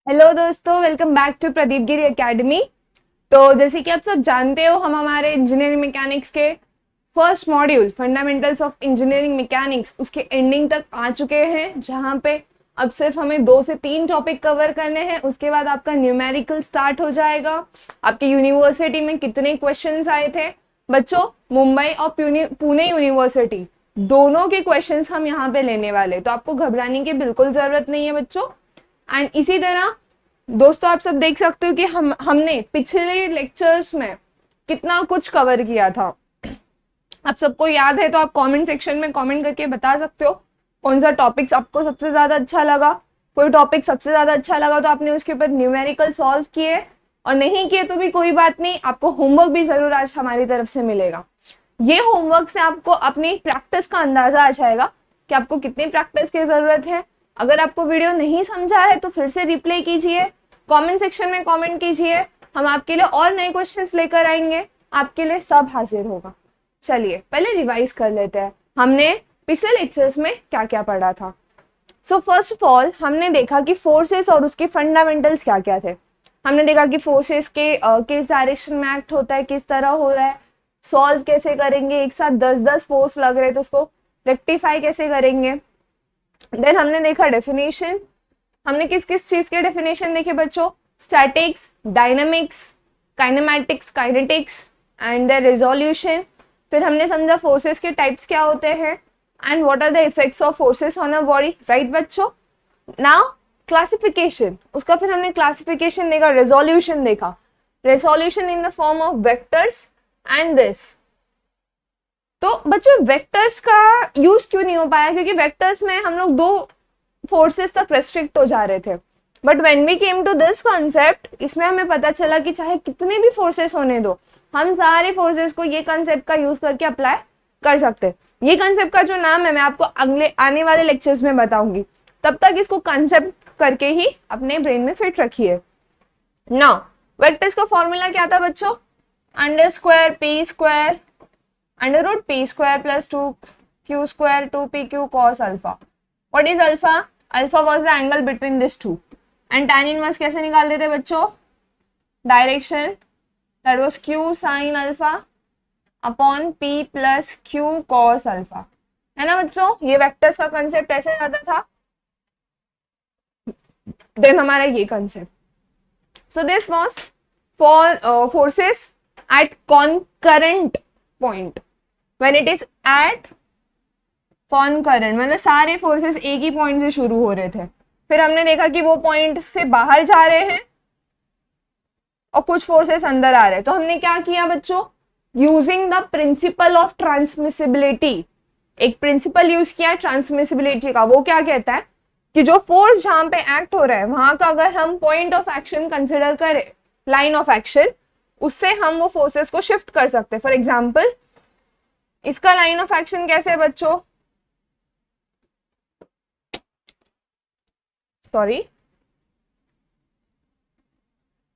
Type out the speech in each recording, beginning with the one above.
Hello दोस्तों, welcome back to Pradeep Giri academy. तो जैसे कि आप सब जानते हो, हम हमारे इंजीनियरिंग मैकेनिक्स के first module fundamentals of engineering mechanics उसके एंडिंग तक आ चुके हैं, जहां पे अब सिर्फ हमें 2 से 3 टॉपिक कवर करने हैं। उसके बाद आपका न्यूमेरिकल स्टार्ट हो जाएगा। आपकी यूनिवर्सिटी में कितने क्वेश्चंस आए थे बच्चों? मुंबई और पुणे यूनिवर्सिटी दोनों के क्वेश्चंस हम यहाँ पे लेने वाले, तो आपको घबराने की बिल्कुल जरूरत नहीं है बच्चों। एंड इसी तरह दोस्तों, आप सब देख सकते हो कि हमने पिछले लेक्चर्स में कितना कुछ कवर किया था। आप सबको याद है तो आप कमेंट सेक्शन में कमेंट करके बता सकते हो कौन सा टॉपिक आपको सबसे ज्यादा अच्छा लगा। कोई टॉपिक सबसे ज्यादा अच्छा लगा तो आपने उसके ऊपर न्यूमेरिकल सॉल्व किए, और नहीं किए तो भी कोई बात नहीं, आपको होमवर्क भी जरूर आज हमारी तरफ से मिलेगा। ये होमवर्क से आपको अपनी प्रैक्टिस का अंदाजा आ जाएगा कि आपको कितनी प्रैक्टिस की जरूरत है। अगर आपको वीडियो नहीं समझा है तो फिर से रिप्ले कीजिए, कमेंट सेक्शन में कमेंट कीजिए, हम आपके लिए और नए क्वेश्चंस लेकर आएंगे, आपके लिए सब हाजिर होगा। चलिए पहले रिवाइज कर लेते हैं, हमने पिछले लेक्चर्स में क्या क्या पढ़ा था। सो फर्स्ट ऑफ ऑल हमने देखा कि फोर्सेस और उसके फंडामेंटल्स क्या क्या थे। हमने देखा कि फोर्सेस के किस डायरेक्शन में एक्ट होता है, किस तरह हो रहा है, सॉल्व कैसे करेंगे, एक साथ 10-10 फोर्स लग रहे तो उसको रेक्टिफाई कैसे करेंगे। देन हमने देखा डेफिनेशन, हमने किस किस चीज के डेफिनेशन देखे बच्चों? Statics, dynamics, kinematics, kinetics and the resolution. फिर हमने समझा फोर्सेस के टाइप्स क्या होते हैं and what are the effects of forces on a body, right बच्चों। नाउ क्लासिफिकेशन, उसका फिर हमने क्लासिफिकेशन देखा, रेजोल्यूशन देखा, resolution in the form of vectors and this. तो बच्चों वेक्टर्स का यूज क्यों नहीं हो पाया? क्योंकि वेक्टर्स में हम लोग 2 फोर्सेस तक रेस्ट्रिक्ट हो जा रहे थे। But when we came to this concept, इसमें हमें पता चला कि चाहे कितने भी फोर्सेस होने दो, हम सारे फोर्सेस को ये कॉन्सेप्ट का यूज करके अप्लाई कर सकते हैं। ये कॉन्सेप्ट का जो नाम है मैं आपको अगले आने वाले लेक्चर्स में बताऊंगी, तब तक इसको कॉन्सेप्ट करके ही अपने ब्रेन में फिट रखिए। नाउ वेक्टर्स का फॉर्मूला क्या था बच्चों? Under square p square under root p square plus 2q square 2pq cos alpha. What is alpha? Alpha was the angle between this two. And tan inverse कैसे निकालते थे बच्चों? Direction, that was q sin alpha upon p plus q cos alpha, है ना बच्चों। ये vectors का concept ऐसे आता था। देन हमारा ये concept, so this was for forces eight concurrent point. When it is at concurrent, मतलब सारे फोर्सेस एक ही पॉइंट से शुरू हो रहे थे, फिर हमने देखा कि वो पॉइंट से बाहर जा रहे हैं और कुछ फोर्सेस अंदर आ रहे हैं। तो हमने क्या किया बच्चों? Using the principle of transmissibility, एक प्रिंसिपल यूज किया ट्रांसमिसिबिलिटी का। वो क्या कहता है कि जो फोर्स जहां पे एक्ट हो रहा है वहां का अगर हम पॉइंट ऑफ एक्शन कंसिडर करें, लाइन ऑफ एक्शन, उससे हम वो फोर्सेस को शिफ्ट कर सकते हैं। फॉर एग्जाम्पल इसका लाइन ऑफ एक्शन कैसे है बच्चों? सॉरी,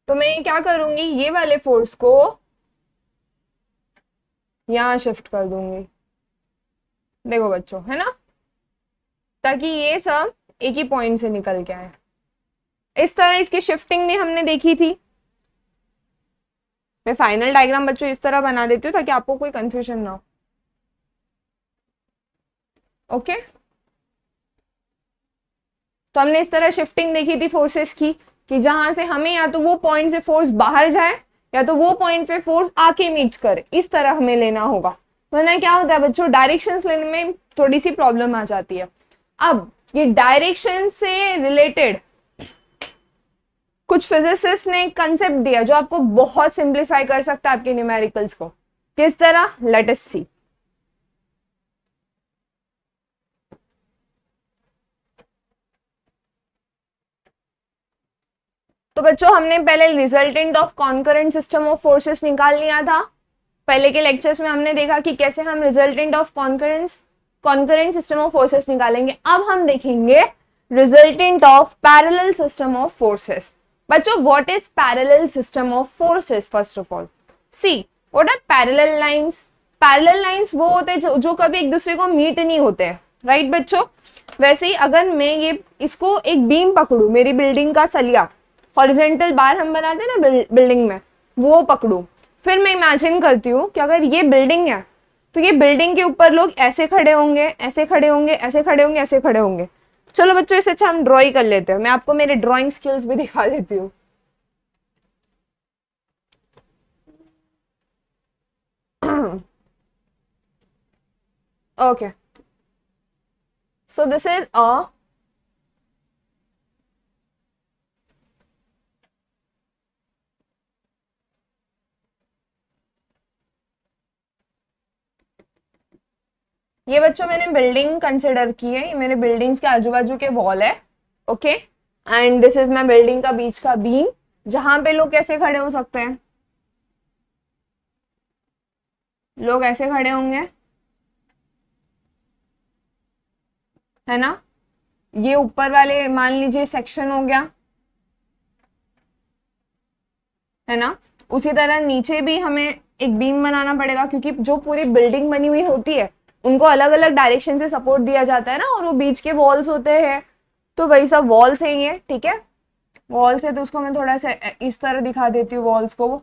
तो मैं क्या करूंगी, ये वाले फोर्स को यहां शिफ्ट कर दूंगी, देखो बच्चों, है ना, ताकि ये सब एक ही पॉइंट से निकल के आए। इस तरह इसकी शिफ्टिंग भी हमने देखी थी। मैं फाइनल डायग्राम बच्चों इस तरह बना देती हूँ ताकि आपको कोई कंफ्यूजन ना हो। ओके तो हमने इस तरह शिफ्टिंग देखी थी फोर्सेस की, कि जहां से हमें या तो वो पॉइंट से फोर्स बाहर जाए या तो वो पॉइंट पे फोर्स आके मीट करे, इस तरह हमें लेना होगा। वरना क्या होता है बच्चों, डायरेक्शंस लेने में थोड़ी सी प्रॉब्लम आ जाती है। अब ये डायरेक्शन से रिलेटेड कुछ फिजिसिस्ट ने एक कंसेप्ट दिया जो आपको बहुत सिंप्लीफाई कर सकता है आपके न्यूमेरिकल्स को। किस तरह? लेट अस सी। तो बच्चों हमने पहले resultant of concurrent system of forces निकाल लिया था। पहले के लेक्चर्स में हमने देखा कि कैसे हम resultant of concurrent system of forces निकालेंगे। अब हम देखेंगे resultant of parallel system of forces. बच्चों what is parallel system of forces? First of all see what are parallel lines. Parallel lines वो होते हैं जो कभी एक दूसरे को मीट नहीं होते, राइट बच्चों। वैसे ही अगर मैं ये इसको एक बीम पकड़ू, मेरी बिल्डिंग का सलिया, हॉरिजेंटल बार हम बनाते हैं ना बिल्डिंग में, वो पकड़ू। फिर मैं इमेजिन करती हूँ कि अगर ये बिल्डिंग है तो ये बिल्डिंग के ऊपर लोग ऐसे खड़े होंगे, ऐसे खड़े होंगे, ऐसे खड़े होंगे, ऐसे खड़े होंगे। चलो बच्चों, इससे अच्छा हम ड्रॉइंग कर लेते हैं। मैं आपको मेरे ड्राइंग स्किल्स भी दिखा देती हूँ। Okay, so this is a ये बच्चों मैंने बिल्डिंग कंसिडर की है, ये मेरे बिल्डिंग्स के आजू बाजू के वॉल है। Okay, and this is my building का बीच का बीम, जहां पे लोग कैसे खड़े हो सकते हैं, लोग ऐसे खड़े होंगे, है ना। ये ऊपर वाले मान लीजिए सेक्शन हो गया, है ना। उसी तरह नीचे भी हमें एक बीम बनाना पड़ेगा, क्योंकि जो पूरी बिल्डिंग बनी हुई होती है उनको अलग अलग डायरेक्शन से सपोर्ट दिया जाता है ना, और वो बीच के वॉल्स होते हैं, तो वही सब वॉल्स हैं ये, ठीक है। वॉल्स है तो उसको मैं थोड़ा सा इस तरह दिखा देती हूँ वॉल्स को।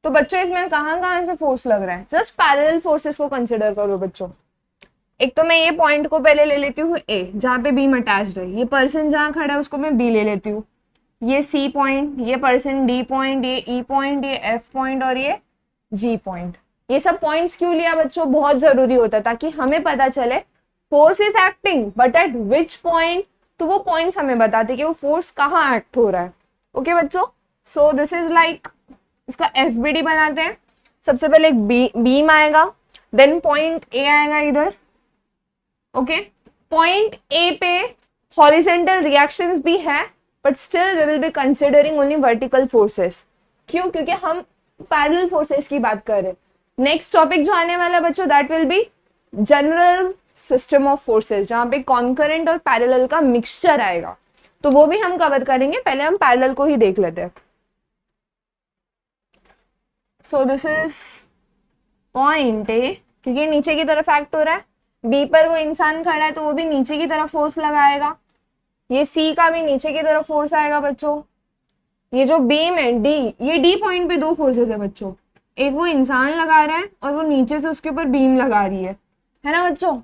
तो बच्चों इसमें कहाँ कहाँ से फोर्स लग रहा है, जस्ट पैरेलल फोर्सेस को कंसिडर करो बच्चों। एक तो मैं ये पॉइंट को पहले ले लेती हूँ ए, जहाँ पे बीम अटैच्ड है। ये पर्सन जहाँ खड़ा है उसको मैं बी ले लेती हूँ। ये सी पॉइंट, ये पर्सन डी पॉइंट, ये ई पॉइंट, ये एफ पॉइंट और ये जी पॉइंट। ये सब पॉइंट्स क्यों लिया बच्चों, बहुत जरूरी होता है ताकि हमें पता चले force is acting but at which point. तो वो पॉइंट्स हमें बताते कि वो फोर्स कहाँ एक्ट हो रहा है। ओके बच्चों, सो दिस इज लाइक, इसका एफ बी डी बनाते हैं। सबसे पहले एक बीम आएगा, देन पॉइंट ए आएगा इधर। ओके, पॉइंट ए पे हॉरिजेंटल रिएक्शंस भी है, but still we will be considering only vertical forces. क्यों, क्योंकि हम पैरेलल फोर्सेस की बात कर रहे हैं। नेक्स्ट टॉपिक जो आने वाला बच्चों, that will B general system of forces, जहां पे कॉन्करेंट और पैरेलल का मिक्सचर आएगा, तो वो भी हम कवर करेंगे। पहले हम पैरेलल को ही देख लेते हैं। सो दिस इज पॉइंट ए, क्योंकि नीचे की तरफ एक्ट हो रहा है। बी पर वो इंसान खड़ा है तो वो भी नीचे की तरफ फोर्स लगाएगा। ये सी का भी नीचे की तरफ फोर्स आएगा बच्चों। ये जो बीम है डी, ये डी पॉइंट पे दो फोर्सेस है बच्चों, एक वो इंसान लगा रहा है और वो नीचे से उसके ऊपर बीम लगा रही है ना बच्चों।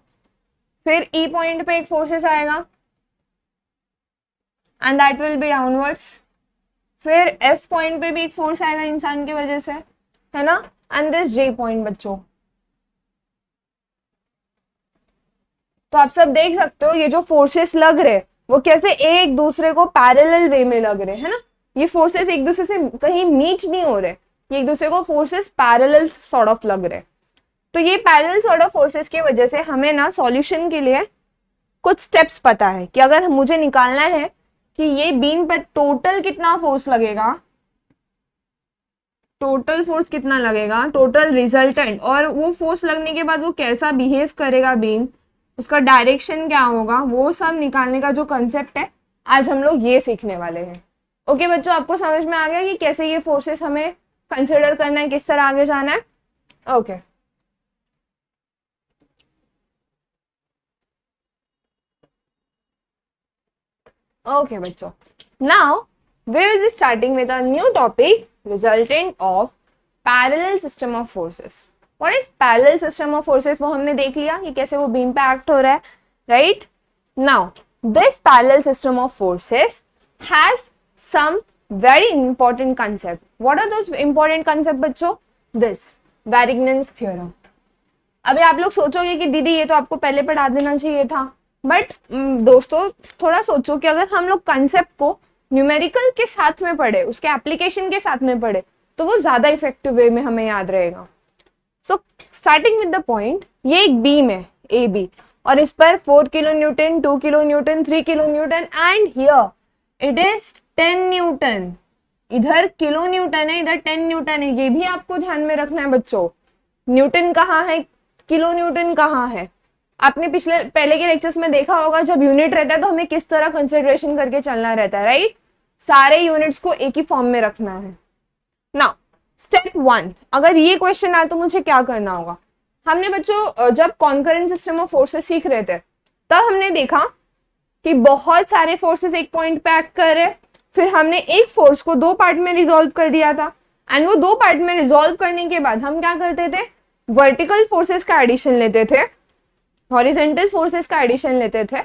फिर ई पॉइंट पे एक फोर्सेस आएगा and that will B downwards. फिर एफ पॉइंट पे भी एक फोर्स आएगा इंसान की वजह से, है ना। एंड दिस जे पॉइंट बच्चों। तो आप सब देख सकते हो ये जो फोर्सेस लग रहे वो कैसे एक दूसरे को पैरेलल वे में लग रहे, है ना। ये फोर्सेस एक दूसरे से कहीं मीट नहीं हो रहे, ये एक दूसरे को फोर्सेस पैरेलल सॉर्ट ऑफ लग रहे। तो ये पैरेलल सॉर्ट ऑफ फोर्सेस की वजह से हमें ना सॉल्यूशन के लिए कुछ स्टेप्स पता है कि अगर मुझे निकालना है कि ये बीम पर टोटल कितना फोर्स लगेगा, टोटल फोर्स कितना लगेगा, टोटल रिजल्टेंट, और वो फोर्स लगने के बाद वो कैसा बिहेव करेगा बीम, उसका डायरेक्शन क्या होगा, वो सब निकालने का जो कंसेप्ट है आज हम लोग ये सीखने वाले हैं। ओके बच्चों, आपको समझ में आ गया कि कैसे ये फोर्सेस हमें कंसिडर करना है, किस तरह आगे जाना है। ओके ओके बच्चों, now we will be starting with a new topic, resultant of parallel system of forces. What is parallel system of forces, वो हमने देख लिया कि कैसे वो बीम पे एक्ट हो रहा है, right. Now this parallel system of forces has some very important concept. What are those important concept बच्चों? This Varignon's theorem. अभी आप लोग सोचोगे कि दीदी ये तो आपको पहले पढ़ा देना चाहिए था, बट दोस्तों थोड़ा सोचो कि अगर हम लोग कंसेप्ट को न्यूमेरिकल के साथ में पढ़े, उसके एप्लीकेशन के साथ में पढ़े, तो वो ज्यादा इफेक्टिव वे में हमें याद रहेगा। So starting with the point, ये एक बीम है ए बी, और इस पर 4 kilo Newton, 2 kilo Newton, 3 kilo Newton and here it is 10 Newton. इधर किलो न्यूटन है, इधर 10 न्यूटन है, ये भी आपको ध्यान में रखना है बच्चों। न्यूटन कहाँ है, किलो न्यूटन कहाँ है। आपने पहले के लेक्चर्स में देखा होगा, जब यूनिट रहता है तो हमें किस तरह कंसिडरेशन करके चलना रहता है, राइट। सारे यूनिट्स को एक ही फॉर्म में रखना है। नाउ स्टेप 1, अगर ये क्वेश्चन आए तो मुझे क्या करना होगा। हमने बच्चों जब कॉन्करेंट सिस्टम ऑफ फोर्सेस सीख रहे थे तब हमने देखा कि बहुत सारे फोर्सेस एक पॉइंट पे एक्ट कर रहे हैं, फिर हमने एक फोर्स को दो पार्ट में रिजॉल्व कर दिया था, एंड वो दो पार्ट में रिजॉल्व करने के बाद हम क्या करते थे, वर्टिकल फोर्सेस का एडिशन लेते थे, हॉरिजेंटल फोर्सेस का एडिशन लेते थे,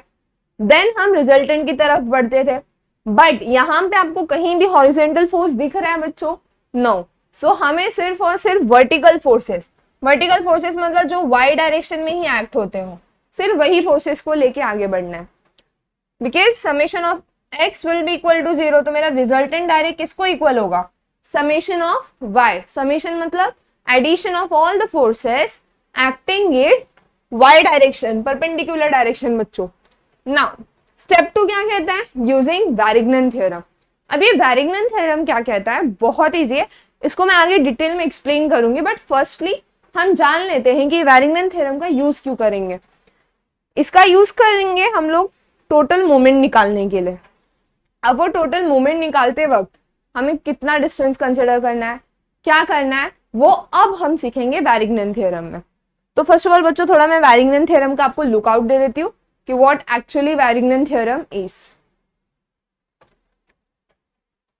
देन हम रिजल्टेंट की तरफ बढ़ते थे। बट यहाँ पे आपको कहीं भी हॉरिजेंटल फोर्स दिख रहा है बच्चों? नो। सो हमें सिर्फ और सिर्फ वर्टिकल फोर्सेस मतलब जो वाई डायरेक्शन में ही एक्ट होते हो, सिर्फ वही फोर्सेस को लेके आगे बढ़ना है। Because summation of x will be equal to 0, तो मेरा रिजल्टेंट डायरेक्ट किसको इक्वल होगा? Summation of y। समेशन मतलब addition of all the forces acting in y direction, perpendicular direction बच्चों। नाउ स्टेप 2 क्या कहता है? Using Varignon theorem. अब ये वैरिग्नन थ्योरम क्या कहता है? बहुत इजी है, इसको मैं आगे डिटेल में एक्सप्लेन करूंगी, बट फर्स्टली हम जान लेते हैं कि वैरिग्नन थ्योरम का यूज क्यों करेंगे। इसका यूज करेंगे हम लोग टोटल मोमेंट निकालने के लिए। अब वो टोटल मोमेंट निकालते वक्त हमें कितना डिस्टेंस कंसिडर करना है, क्या करना है, वो अब हम सीखेंगे वैरिग्नन थ्योरम में। तो फर्स्ट ऑफ ऑल बच्चों, थोड़ा मैं वैरिग्नन थ्योरम का आपको लुकआउट दे देती हूँ कि व्हाट एक्चुअली वैरिग्नन थ्योरम इज।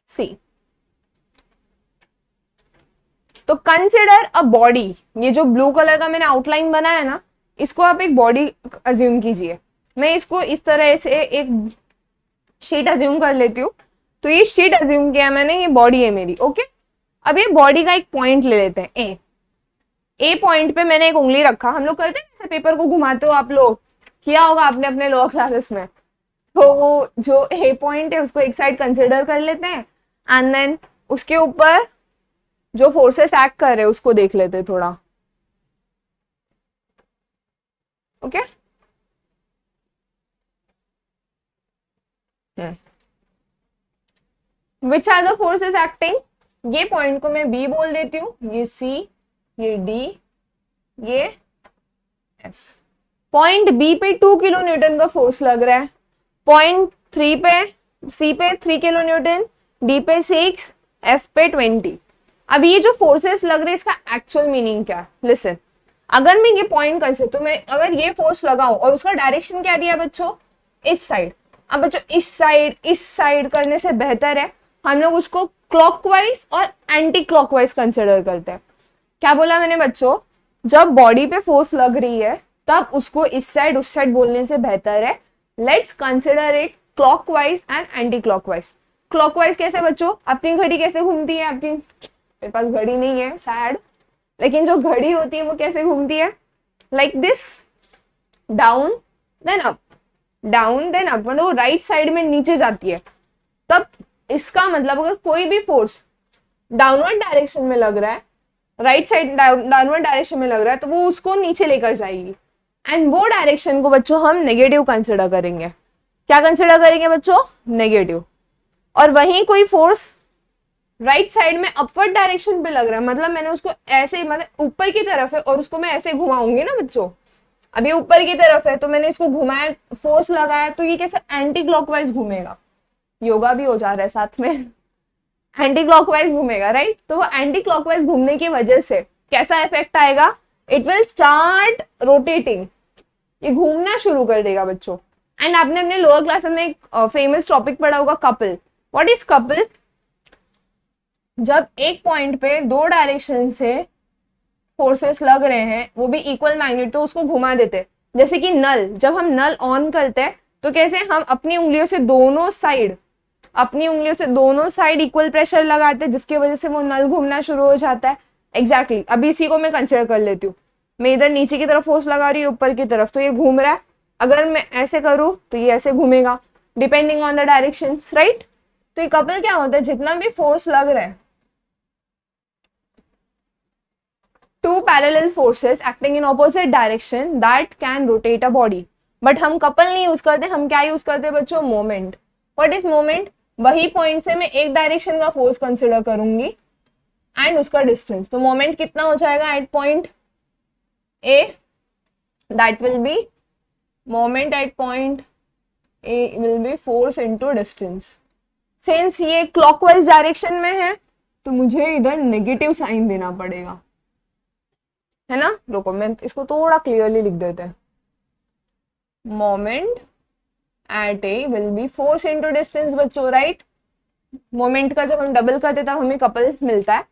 सी, तो कंसिडर अ बॉडी, ये जो ब्लू कलर का मैंने आउटलाइन बनाया ना, इसको आप एक बॉडी अज्यूम कीजिए। मैं इसको इस तरह से एक शीट अज्यूम कर लेती हूँ। तो ये शीट अज्यूम किया मैंने, ये बॉडी है मेरी, ओके। अब ये बॉडी का एक पॉइंट ले लेते हैं, ए पॉइंट पे मैंने एक उंगली रखा। हम लोग करते हैं ऐसे, पेपर को घुमाते हो आप लोग, किया होगा आपने अपने लोअर क्लासेस में। तो वो जो ए पॉइंट है उसको एक साइड कंसिडर कर लेते हैं, एंड देन उसके ऊपर जो फोर्सेस एक्ट कर रहे हैं उसको देख लेते हैं थोड़ा, okay. Which are the forces acting? ये पॉइंट को मैं बी बोल देती हूँ, ये सी, ये डी, ये एफ। पॉइंट बी पे 2 किलो न्यूटन का फोर्स लग रहा है, पॉइंट 3 पे सी पे 3 किलो न्यूटन, डी पे 6, एफ पे 20। अब ये जो फोर्सेस लग रहे हैं इसका एक्चुअल मीनिंग क्या है? लिसन, अगर मैं ये पॉइंट कंसिडर, तो मैं अगर ये फोर्स लगाऊं और उसका डायरेक्शन क्या दिया बच्चों? इस साइड। अब बच्चों इस साइड करने से बेहतर है हम लोग उसको क्लॉकवाइज और एंटी क्लॉकवाइज कंसिडर करते हैं। क्या बोला मैंने बच्चों? जब बॉडी पे फोर्स लग रही है तब उसको इस साइड उस साइड बोलने से बेहतर है let's consider it clockwise and anti clockwise. Clockwise कैसे बच्चों? अपनी घड़ी कैसे घूमती है? आपकी, मेरे पास घड़ी नहीं है, सैड, लेकिन जो घड़ी होती है वो कैसे घूमती है? Like this, down then up, down then up, मतलब वो राइट साइड में नीचे जाती है। तब इसका मतलब अगर कोई भी फोर्स डाउनवर्ड डायरेक्शन में लग रहा है, राइट साइड डाउनवर्ड डायरेक्शन में लग रहा है, तो वो उसको नीचे लेकर जाएगी, एंड वो डायरेक्शन को बच्चों हम नेगेटिव कंसिडर करेंगे। क्या कंसिडर करेंगे बच्चों? नेगेटिव। और वहीं कोई फोर्स राइट साइड में अपवर्ड डायरेक्शन पे लग रहा है, मतलब मैंने उसको ऐसे, मतलब ऊपर की तरफ है और उसको मैं ऐसे घुमाऊंगी ना बच्चों, अभी ऊपर की तरफ है तो मैंने इसको घुमाया, फोर्स लगाया, तो ये कैसे एंटी क्लॉकवाइज घूमेगा। योगा भी हो जा रहा है साथ में, एंटी क्लॉकवाइज घूमेगा, राइट। तो वो एंटी क्लॉकवाइज घूमने की वजह से कैसा इफेक्ट आएगा? इट विल स्टार्ट रोटेटिंग, ये घूमना शुरू कर देगा बच्चों। एंड आपने अपने लोअर क्लास में एक फेमस टॉपिक पढ़ा होगा, कपल। What is couple? जब एक पॉइंट पे दो डायरेक्शन से फोर्सेस लग रहे हैं, वो भी इक्वल मैग्नेट, तो उसको घुमा देते। जैसे कि नल, जब हम नल ऑन करते हैं तो कैसे हम अपनी उंगलियों से दोनों साइड इक्वल प्रेशर लगाते हैं, जिसकी वजह से वो नल घूमना शुरू हो जाता है। एग्जैक्टली अभी इसी को मैं कंसिडर कर लेती हूँ। मैं इधर नीचे की तरफ फोर्स लगा रही हूँ, ऊपर की तरफ, तो ये घूम रहा है। अगर मैं ऐसे करूँ तो ये ऐसे घूमेगा, depending on the directions, right. तो ये कपल क्या होता है? जितना भी फोर्स लग रहा है, two parallel forces acting in opposite direction that can rotate a body, but हम कपल नहीं यूज करते, हम क्या यूज करते बच्चों? मोमेंट। What is moment? वही पॉइंट से मैं एक डायरेक्शन का फोर्स कंसिडर करूंगी एंड उसका डिस्टेंस, तो मोमेंट कितना हो जाएगा at point A? That will be moment at point A will be force into distance. Since ये क्लॉकवाइज डायरेक्शन में है तो मुझे इधर नेगेटिव साइन देना पड़ेगा, है ना। रुको मैं इसको थोड़ा क्लियरली लिख देते हैं, moment at A will be force into distance बच्चों, राइट। मोमेंट का जब हम डबल करते तब हमें कपल मिलता है,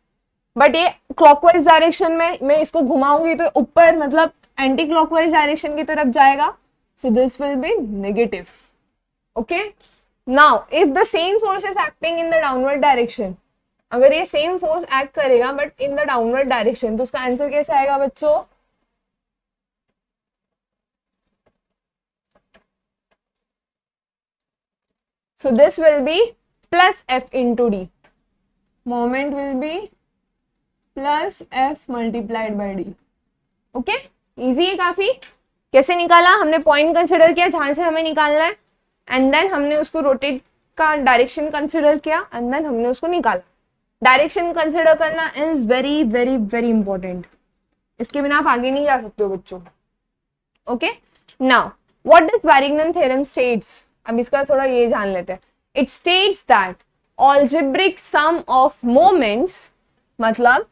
बट ये क्लॉकवाइज डायरेक्शन में मैं इसको घुमाऊंगी तो ऊपर मतलब एंटी क्लॉकवाइज डायरेक्शन की तरफ जाएगा, सो this will B negative. Okay, now if the same force is acting in the downward direction, अगर ये सेम फोर्स एक्ट करेगा but in the downward direction, तो उसका आंसर कैसे आएगा बच्चों? So this will be plus F into D. Moment will be plus F multiplied by D. Okay, easy है काफी। कैसे निकाला? हमने पॉइंट कंसिडर किया जहां से हमें निकालना है, एंड देन हमने उसको रोटेट का डायरेक्शन कंसिडर किया, एंड देन हमने उसको निकाला। डायरेक्शन कंसिडर करना is very very very important, इसके बिना आप आगे नहीं जा सकते हो बच्चों। Okay, now what does Varignon theorem states? अब इसका थोड़ा ये जान लेते हैं। It states that algebraic sum of moments, मतलब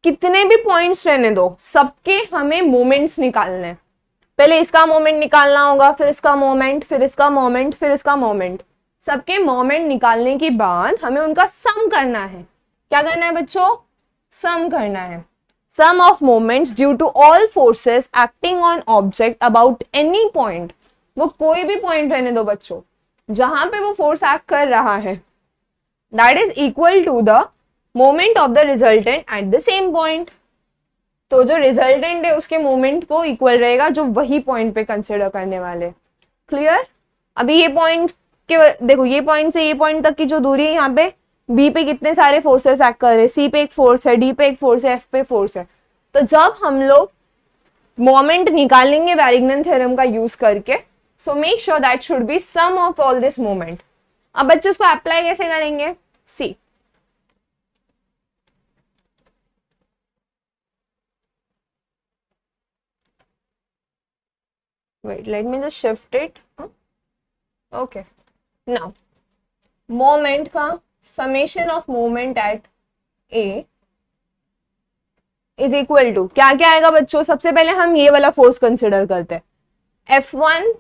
कितने भी पॉइंट्स रहने दो, सबके हमें मोमेंट्स निकालने हैं। पहले इसका मोमेंट निकालना होगा, फिर इसका मोमेंट, फिर इसका मोमेंट, फिर इसका मोमेंट। सबके मोमेंट निकालने के बाद हमें उनका सम करना है। क्या करना है बच्चों? सम करना है। Sum of moments due to all forces acting on object about any point, वो कोई भी पॉइंट रहने दो बच्चों, जहां पे वो फोर्स एक्ट कर रहा है, that is equal to the moment of the resultant at the same point. तो जो रिजल्टेंट है उसके मोमेंट को इक्वल रहेगा जो वही पॉइंट पे कंसिडर करने वाले। क्लियर? अभी ये पॉइंट के देखो, ये पॉइंट से ये पॉइंट तक की जो दूरी है, यहाँ पे बी पे कितने सारे फोर्सेस एक्ट कर रहे हैं, सी पे एक फोर्स है, डी पे एक फोर्स है, एफ पे फोर्स है। तो जब हम लोग मोमेंट निकालेंगे वैरिग्नन थ्योरम का यूज करके, so make sure that should be sum of all this moment. अब बच्चों इसको अप्लाई कैसे करेंगे? सी, wait, let me just shift it. Okay, now moment का summation of moment at A is equal to क्या क्या आएगा बच्चों? सबसे पहले हम ये वाला फोर्स कंसिडर करते हैं, F1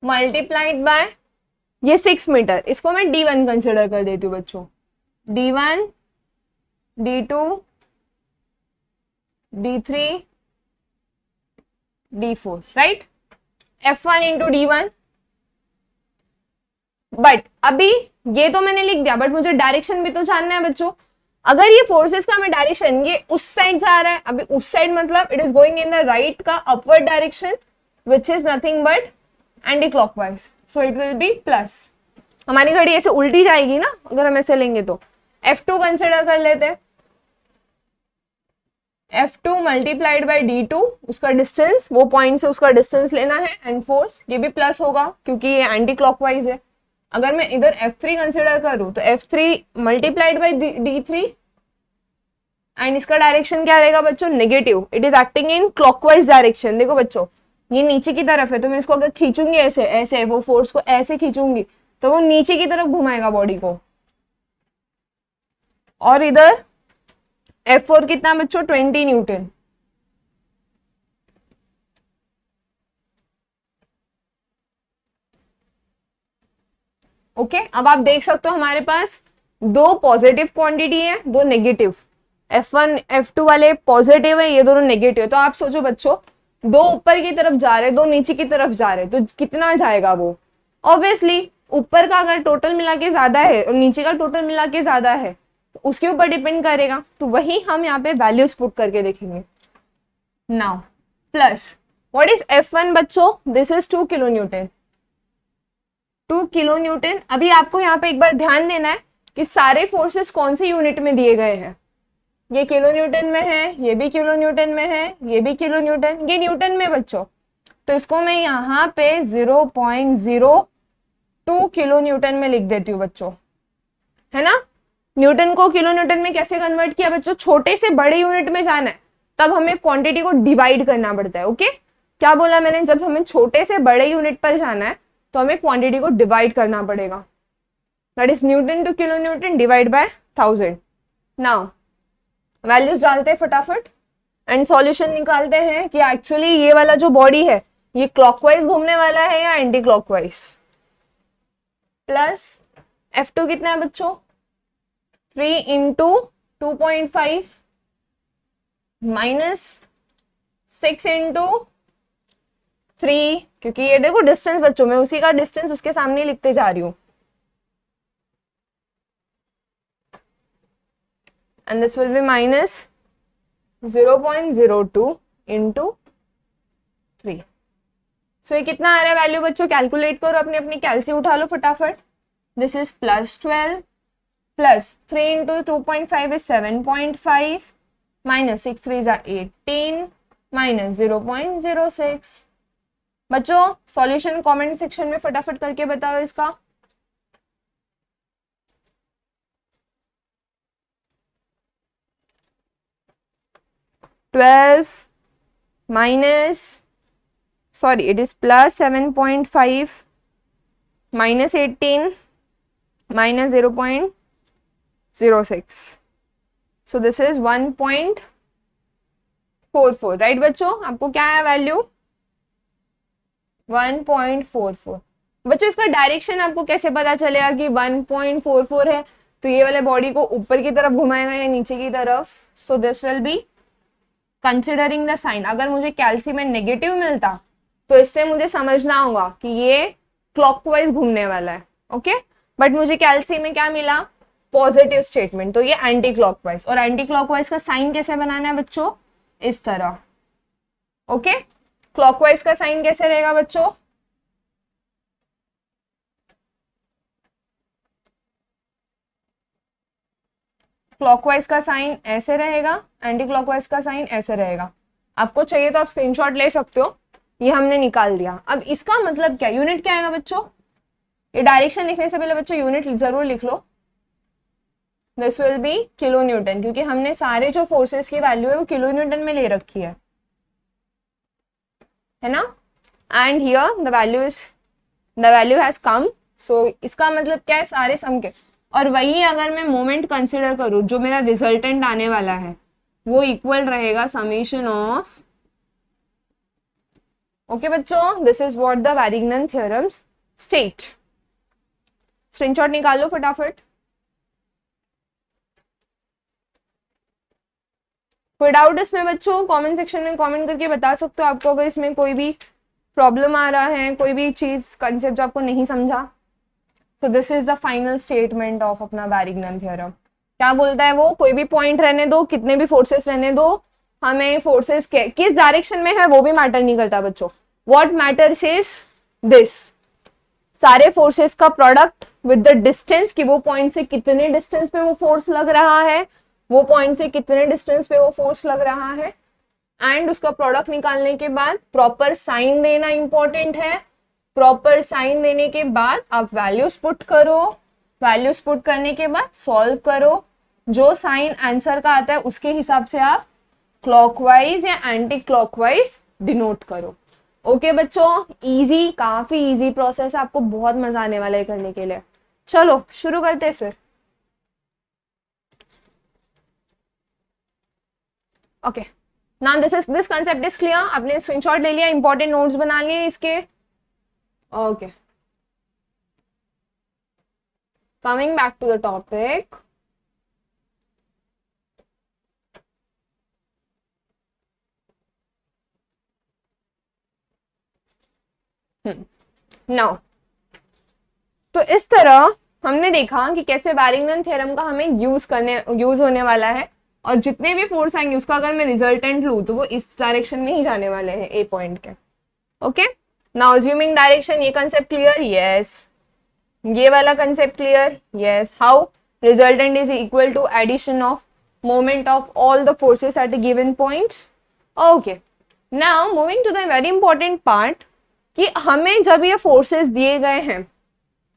मल्टीप्लाइड बाय ये 6 मीटर, इसको मैं D1 कंसिडर कर देती हूँ बच्चों। D1, D2, D3, D4, right? F1 into D1। But अभी ये तो मैंने लिख दिया, बट मुझे डायरेक्शन भी तो जानना है बच्चों। अगर ये फोर्सेस का हमें डायरेक्शन ये उस साइड जा रहा है, अभी उस साइड मतलब it is going in the right का upward direction which is nothing but anti clockwise, so it will be plus. हमारी घड़ी ऐसे उल्टी जाएगी ना अगर हम ऐसे लेंगे तो। F2 कंसिडर कर लेते हैं, F2 मल्टीप्लाइड बाई D2, उसका डिस्टेंस, वो पॉइंट से उसका डिस्टेंस लेना है, एंड फोर्स ये भी प्लस होगा क्योंकि ये एंटी क्लॉकवाइज है। अगर मैं इधर F3 कंसिडर करूं तो F3 multiplied by D3, and इसका डायरेक्शन क्या रहेगा बच्चों? Negative. It is acting in clockwise direction. देखो बच्चों, ये नीचे की तरफ है, तो मैं इसको अगर खींचूंगी ऐसे ऐसे, वो फोर्स को ऐसे खींचूंगी तो वो नीचे की तरफ घुमाएगा बॉडी को। और इधर F4 कितना बच्चों? 20 न्यूटन। ओके, अब आप देख सकते हो हमारे पास दो पॉजिटिव क्वांटिटी है, दो नेगेटिव। F1 F2 वाले पॉजिटिव है, ये दोनों नेगेटिव है। तो आप सोचो बच्चों, दो ऊपर की तरफ जा रहे, दो नीचे की तरफ जा रहे, तो कितना जाएगा वो? ऑब्वियसली ऊपर का अगर टोटल मिला के ज्यादा है और नीचे का टोटल मिला के ज्यादा है तो उसके ऊपर डिपेंड करेगा। तो वही हम यहाँ पे वैल्यूज पुट करके देखेंगे। Now plus what is F1 बच्चों? This is 2 kilo Newton. 2 kilo Newton. अभी आपको यहाँ पे एक बार ध्यान देना है कि सारे फोर्सेस कौन सी यूनिट में दिए गए हैं। ये किलो न्यूटन में है, ये भी किलो न्यूटन में है, ये भी किलो न्यूटन, ये न्यूटन में बच्चों। तो इसको मैं यहाँ पे 0.02 किलो न्यूटन में लिख देती हूँ बच्चों, है ना। न्यूटन को किलो न्यूटन में कैसे कन्वर्ट किया बच्चों? छोटे से बड़े यूनिट में जाना है तब हमें क्वांटिटी को डिवाइड करना पड़ता है। ओके, क्या बोला मैंने? जब हमें छोटे से बड़े यूनिट पर जाना है तो हमें क्वांटिटी को डिवाइड करना पड़ेगा। That is Newton two kilo Newton divide by 1000। Now values डालते हैं फटाफट। एंड सॉल्यूशन निकालते हैं कि एक्चुअली ये वाला जो बॉडी है ये क्लॉकवाइज घूमने वाला है या एंटी क्लॉकवाइज। प्लस F2 कितना है बच्चों, 3 इंटू 2.5 माइनस 6 इंटू 3, क्योंकि ये देखो डिस्टेंस बच्चों, मैं उसी का डिस्टेंस उसके सामने लिखते जा रही हूं, and this will B minus 0.02 into 3। सो ये कितना आ रहा है वैल्यू बच्चों, कैलकुलेट करो, अपनी अपनी कैलसी उठा लो फटाफट। This is +12 plus 3 into 2.5 is 7.5 minus 6 3 is 18 minus 0.06। बच्चों सॉल्यूशन कमेंट सेक्शन में फटाफट करके बताओ इसका। it is plus 7.5 minus 18 minus 0.06, so this is 1.44, right बच्चों, आपको क्या है वैल्यू 1.44। बच्चों इसका डायरेक्शन आपको कैसे पता चलेगा कि 1.44 है, तो ये वाले बॉडी को ऊपर की तरफ घुमाएगा या नीचे की तरफ। So this will be considering the sign. अगर मुझे कैल्सी में नेगेटिव मिलता तो इससे मुझे समझना होगा कि ये क्लॉकवाइज घूमने वाला है, ओके। बट मुझे कैल्सी में क्या मिला, पॉजिटिव स्टेटमेंट, तो ये एंटी क्लॉकवाइज। और एंटी क्लॉकवाइज का साइन कैसे बनाना है बच्चों, इस तरह, ओके। क्लॉकवाइज का साइन कैसे रहेगा बच्चों, क्लॉकवाइज का साइन ऐसे रहेगा, एंटी क्लॉकवाइज का साइन ऐसे रहेगा। आपको चाहिए तो आप स्क्रीनशॉट ले सकते हो, ये हमने निकाल दिया। अब इसका मतलब क्या, यूनिट क्या आएगा बच्चों, ये डायरेक्शन लिखने से पहले बच्चों यूनिट जरूर लिख लो। This will be kilo newton, क्योंकि हमने सारे जो फोर्सेस की वैल्यू है वो किलो न्यूटन में ले रखी है ना। And here the value has come, so इसका मतलब क्या है, सारे सम के। और वही अगर मैं मोमेंट कंसिडर करूं, जो मेरा रिजल्टेंट आने वाला है वो इक्वल रहेगा समेशन ऑफ, ओके बच्चों, this is what the Varignon theorems state. Screenshot निकालो फटाफट। कोई डाउट इसमें बच्चों, कमेंट सेक्शन में कमेंट करके बता सकते हो आपको, अगर इसमें कोई भी प्रॉब्लम आ रहा है, कोई भी चीज कंसेप्ट जो आपको नहीं समझा। सो this is the final statement of अपना वैरिग्नन थ्योरम। क्या बोलता है वो, कोई भी पॉइंट रहने दो, कितने भी फोर्सेस रहने दो, हमें फोर्सेस के किस डायरेक्शन में है वो भी मैटर नहीं करता बच्चों। व्हाट मैटर्स इज दिस, सारे फोर्सेस का प्रोडक्ट विद द डिस्टेंस, कि वो पॉइंट से कितने डिस्टेंस पे वो फोर्स लग रहा है, वो पॉइंट से कितने डिस्टेंस पे वो फोर्स लग रहा है, एंड उसका प्रोडक्ट निकालने के बाद प्रॉपर साइन देना इंपॉर्टेंट है। प्रॉपर साइन देने के बाद आप वैल्यूज पुट करो, वैल्यूज पुट करने के बाद सॉल्व करो, जो साइन आंसर का आता है उसके हिसाब से आप क्लॉकवाइज या एंटी क्लॉकवाइज डिनोट करो। ओके बच्चों, इजी, काफी इजी प्रोसेस है, आपको बहुत मजा आने वाला है करने के लिए। चलो शुरू करते हैं फिर। Okay, now this concept is clear. आपने स्क्रीनशॉट ले लिया, इंपॉर्टेंट नोट्स बना लिए इसके। Okay, coming back to the topic. Now तो इस तरह हमने देखा कि कैसे वैरिग्नन थ्योरम का हमें यूज होने वाला है, और जितने भी फोर्स आएंगे उसका अगर मैं रिजल्टेंट लूं तो वो इस डायरेक्शन में ही जाने वाले हैं, ए पॉइंट के। ओके, नाउ अज्यूमिंग डायरेक्शन, ये कंसेप्ट क्लियर, यस। ये वाला concept clear, yes. How, resultant is equal to addition of moment of all the forces at a given point. Okay, now moving to the very important part, कि हमें जब ये forces दिए गए हैं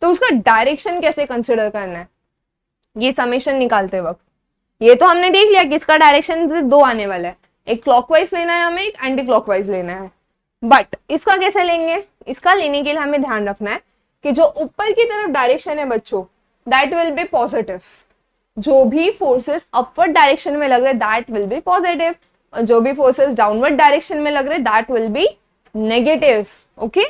तो उसका डायरेक्शन कैसे कंसिडर करना है ये समेशन निकालते वक्त। ये तो हमने देख लिया कि इसका डायरेक्शन से दो आने वाला है, एक क्लॉकवाइज लेना है हमें, एक एंटी क्लॉकवाइज लेना है। बट इसका कैसे लेंगे, इसका लेने के लिए हमें ध्यान रखना है कि जो ऊपर की तरफ डायरेक्शन है बच्चों, दैट विल बी पॉजिटिव। जो भी फोर्सेस अपवर्ड डायरेक्शन में लग रहे दैट विल बी पॉजिटिव। और जो भी फोर्सेस डाउनवर्ड डायरेक्शन में लग रहे that will B negative. Okay,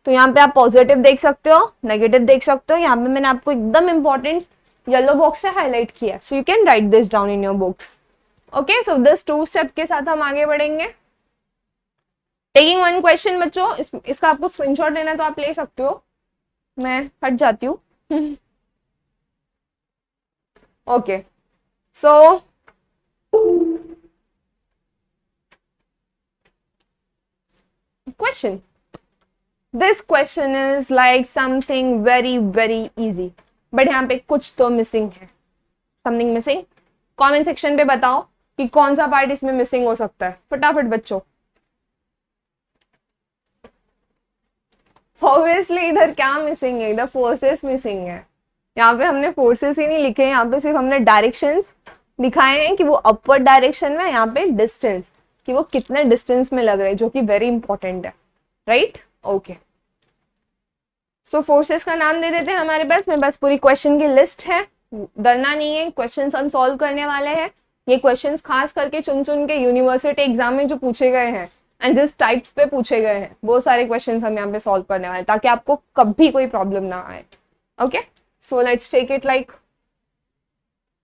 तो यहाँ पे आप पॉजिटिव देख सकते हो, नेगेटिव देख सकते हो। यहाँ पे मैंने आपको एकदम इंपॉर्टेंट येलो बॉक्स से हाईलाइट किया, so you can write this down in your books. Okay, so this 2 step के साथ हम आगे बढ़ेंगे। टेकिंग वन क्वेश्चन बच्चों, इसका आपको स्क्रीनशॉट लेना तो आप ले सकते हो, मैं हट जाती हूँ। Okay, so question, this question is like something very easy, but यहाँ पे कुछ तो मिसिंग है। something missing, कमेंट सेक्शन पे बताओ कि कौन सा पार्ट इसमें मिसिंग हो सकता है, फटाफट बच्चों। ऑब्वियसली इधर क्या मिसिंग है, इधर फोर्सेस मिसिंग है। यहाँ पे हमने फोर्सेस ही नहीं लिखे, यहाँ पे सिर्फ हमने डायरेक्शंस दिखाए हैं कि वो अपवर्ड डायरेक्शन में, यहाँ पे डिस्टेंस कि वो कितने डिस्टेंस में लग रहे हैं, जो कि वेरी इंपॉर्टेंट है, राइट। ओके, सो फोर्सेस का नाम दे देते हैं हमारे पास। मेरे पास पूरी क्वेश्चन की लिस्ट है, डरना नहीं है, क्वेश्चंस हम सॉल्व करने वाले हैं। ये क्वेश्चंस खास करके चुन चुन के यूनिवर्सिटी एग्जाम में जो पूछे गए हैं एंड जिस टाइप्स पे पूछे गए हैं वो सारे क्वेश्चंस हम यहाँ पे सॉल्व करने वाले हैं, ताकि आपको कभी कोई प्रॉब्लम ना आए। Okay, so let's take it like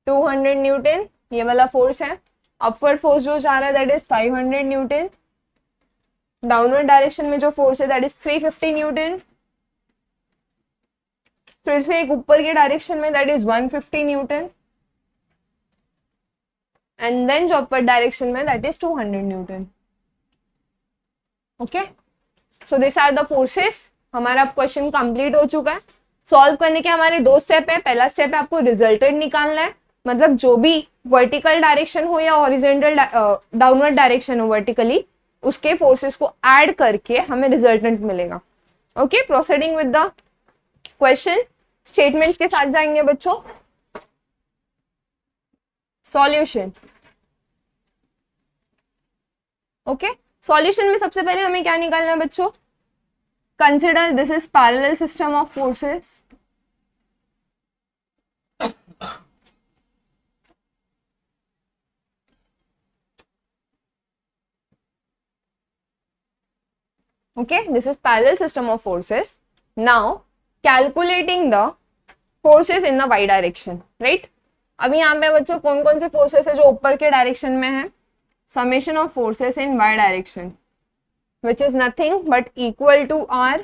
200 newton ये वाला फोर्स है। अपवर्ड फोर्स जो जा रहा है that is 500 Newton. Downward direction में जो फोर्स है दैट इज 350 न्यूटन। फिर से एक ऊपर के डायरेक्शन में that is 150 newton. And then जो अपवर्ड डायरेक्शन में that is 200 newton. Okay, so this are the forces. हमारा क्वेश्चन कंप्लीट हो चुका है। सॉल्व करने के हमारे 2 स्टेप है। पहला स्टेप है आपको रिजल्टेंट निकालना है, मतलब जो भी वर्टिकल डायरेक्शन हो या हॉरिजॉन्टल डाउनवर्ड डायरेक्शन हो वर्टिकली, उसके फोर्सेस को ऐड करके हमें रिजल्टेंट मिलेगा। Okay, proceeding with the question, statements के साथ जाएंगे बच्चों। सॉल्यूशन। ओके, सॉल्यूशन में सबसे पहले हमें क्या निकालना है बच्चों? Consider this is parallel system of forces. Okay, this is parallel system of forces. Now calculating the forces in the y direction, right? अभी यहाँ पे बच्चों कौन कौन से फोर्सेस है जो ऊपर के डायरेक्शन में है? Summation of forces in y direction which is nothing but equal to r,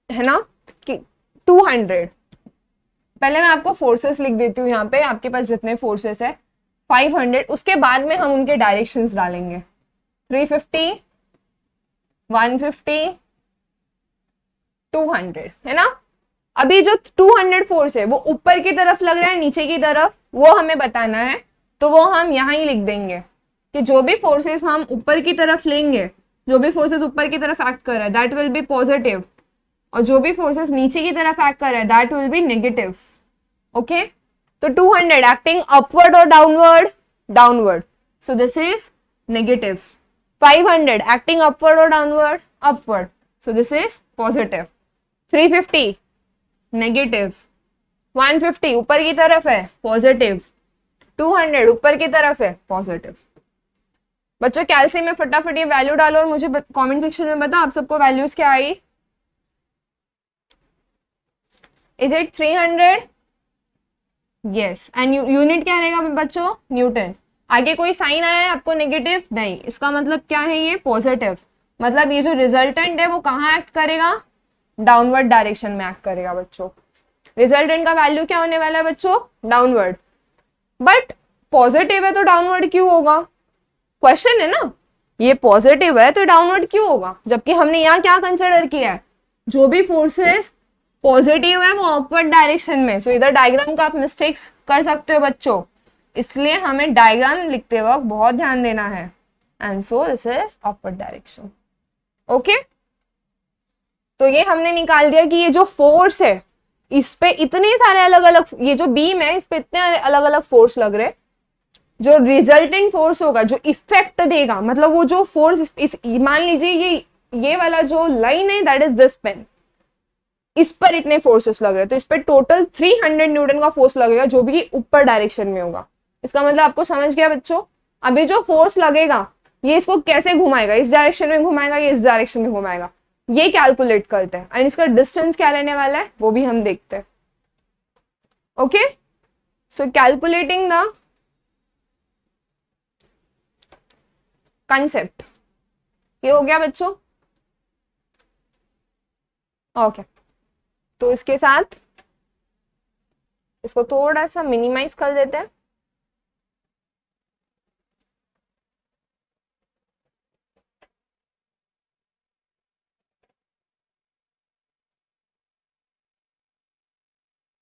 है ना, कि 200। पहले मैं आपको फोर्सेस लिख देती हूँ यहाँ पे, आपके पास जितने फोर्सेस है 500, उसके बाद में हम उनके डायरेक्शंस डालेंगे। 350, 150, 200, है ना। अभी जो 200 फोर्स है वो ऊपर की तरफ लग रहा है नीचे की तरफ, वो हमें बताना है, तो वो हम यहाँ ही लिख देंगे कि जो भी फोर्सेस हम ऊपर की तरफ लेंगे, जो भी फोर्सेस ऊपर की तरफ एक्ट कर रहा है दैट विल बी पॉजिटिव, और जो भी फोर्सेस नीचे की तरफ एक्ट कर रहा है that will B negative. Okay, तो 200 एक्टिंग अपवर्ड और downward, downward, so this is negative. 500 acting upward or downward, upward, so this is positive। 350 negative। 150 ऊपर की तरफ है positive। 200 ऊपर की तरफ है positive। बच्चों कैल्सी में फटाफट ये वैल्यू डालो और मुझे कमेंट सेक्शन में बताओ आप सबको वैल्यूज क्या आई। Is it 300? Yes, and unit क्या रहेगा बच्चों? न्यूटन। आगे कोई साइन आया है आपको नेगेटिव? नहीं, इसका मतलब क्या है? ये पॉजिटिव। मतलब ये जो रिजल्टेंट है वो कहाँ एक्ट करेगा? डाउनवर्ड डायरेक्शन में एक्ट करेगा बच्चों। रिजल्टेंट का वैल्यू क्या होने वाला है बच्चों? डाउनवर्ड। बट पॉजिटिव है तो डाउनवर्ड क्यों होगा? क्वेश्चन है ना, ये पॉजिटिव है तो डाउनवर्ड क्यों होगा? जबकि हमने यहाँ क्या कंसिडर किया है, जो भी फोर्सेस पॉजिटिव है वो अपवर्ड डायरेक्शन में। सो इधर डायग्राम का आप मिस्टेक्स कर सकते हो बच्चों, इसलिए हमें डायग्राम लिखते वक्त बहुत ध्यान देना है। And so this is upward direction. Okay, तो ये हमने निकाल दिया कि ये जो फोर्स है इस पे इतने सारे अलग अलग, ये जो बीम है इस पे इतने अलग अलग फोर्स लग रहे, जो रिजल्टेंट फोर्स होगा जो इफेक्ट देगा, मतलब वो जो फोर्स इस मान लीजिए ये वाला जो लाइन है दैट इज दिस पेन, इस पर इतने फोर्सेस लग रहे हैं, तो इस पर टोटल 300 न्यूटन का फोर्स लगेगा जो भी ऊपर डायरेक्शन में होगा। इसका मतलब आपको समझ गया बच्चों। अभी जो फोर्स लगेगा ये इसको कैसे घुमाएगा, इस डायरेक्शन में घुमाएगा, ये इस डायरेक्शन में घुमाएगा, ये कैलकुलेट करते हैं। एंड इसका डिस्टेंस क्या रहने वाला है वो भी हम देखते हैं। Okay, so calculating the concept, ये हो गया बच्चों। ओके, तो इसके साथ इसको थोड़ा सा मिनिमाइज कर देते हैं।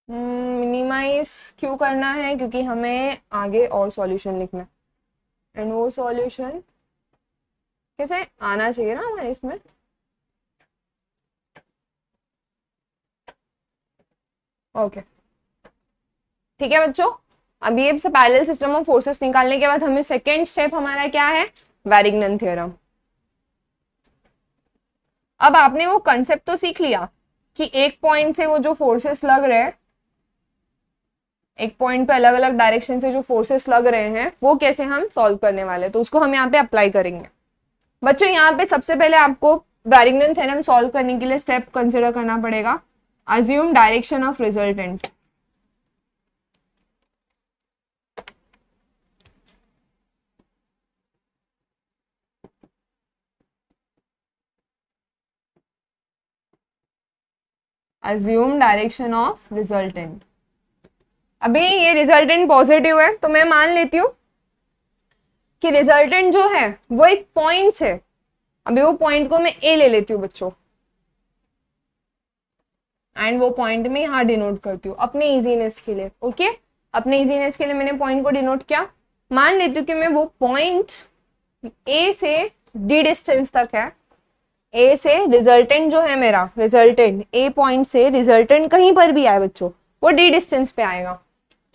मिनिमाइज क्यों करना है, क्योंकि हमें आगे और सॉल्यूशन लिखना है। एंड वो सॉल्यूशन कैसे आना चाहिए ना हमारे इसमें। ओके ठीक है बच्चों, अब ये पैरेलल सिस्टम ऑफ फोर्सेस निकालने के बाद हमें सेकेंड स्टेप हमारा क्या है, वैरिग्नन थ्योरम। अब आपने वो कंसेप्ट तो सीख लिया कि एक पॉइंट से वो जो फोर्सेस लग रहे हैं, एक पॉइंट पे अलग अलग डायरेक्शन से जो फोर्सेस लग रहे हैं वो कैसे हम सॉल्व करने वाले, तो उसको हम यहाँ पे अप्लाई करेंगे। बच्चों यहाँ पे सबसे पहले आपको वैरिग्नन थ्योरम सॉल्व करने के लिए स्टेप कंसिडर करना पड़ेगा, assume direction of resultant. Assume direction of resultant. अभी ये रिजल्टेंट पॉजिटिव है तो मैं मान लेती हूँ कि रिजल्टेंट जो है वो एक पॉइंट है। अभी वो पॉइंट को मैं ए ले लेती हूँ बच्चों, एंड वो पॉइंट में यहाँ डिनोट करती हूँ अपने इजीनेस के लिए। ओके, अपने इजीनेस के लिए मैंने पॉइंट को डिनोट किया। मान लेती हूँ कि मैं वो पॉइंट ए से डी डिस्टेंस तक है, ए से रिजल्टेंट जो है मेरा, रिजल्टेंट ए पॉइंट से रिजल्टेंट कहीं पर भी आए बच्चों वो डी डिस्टेंस पे आएगा।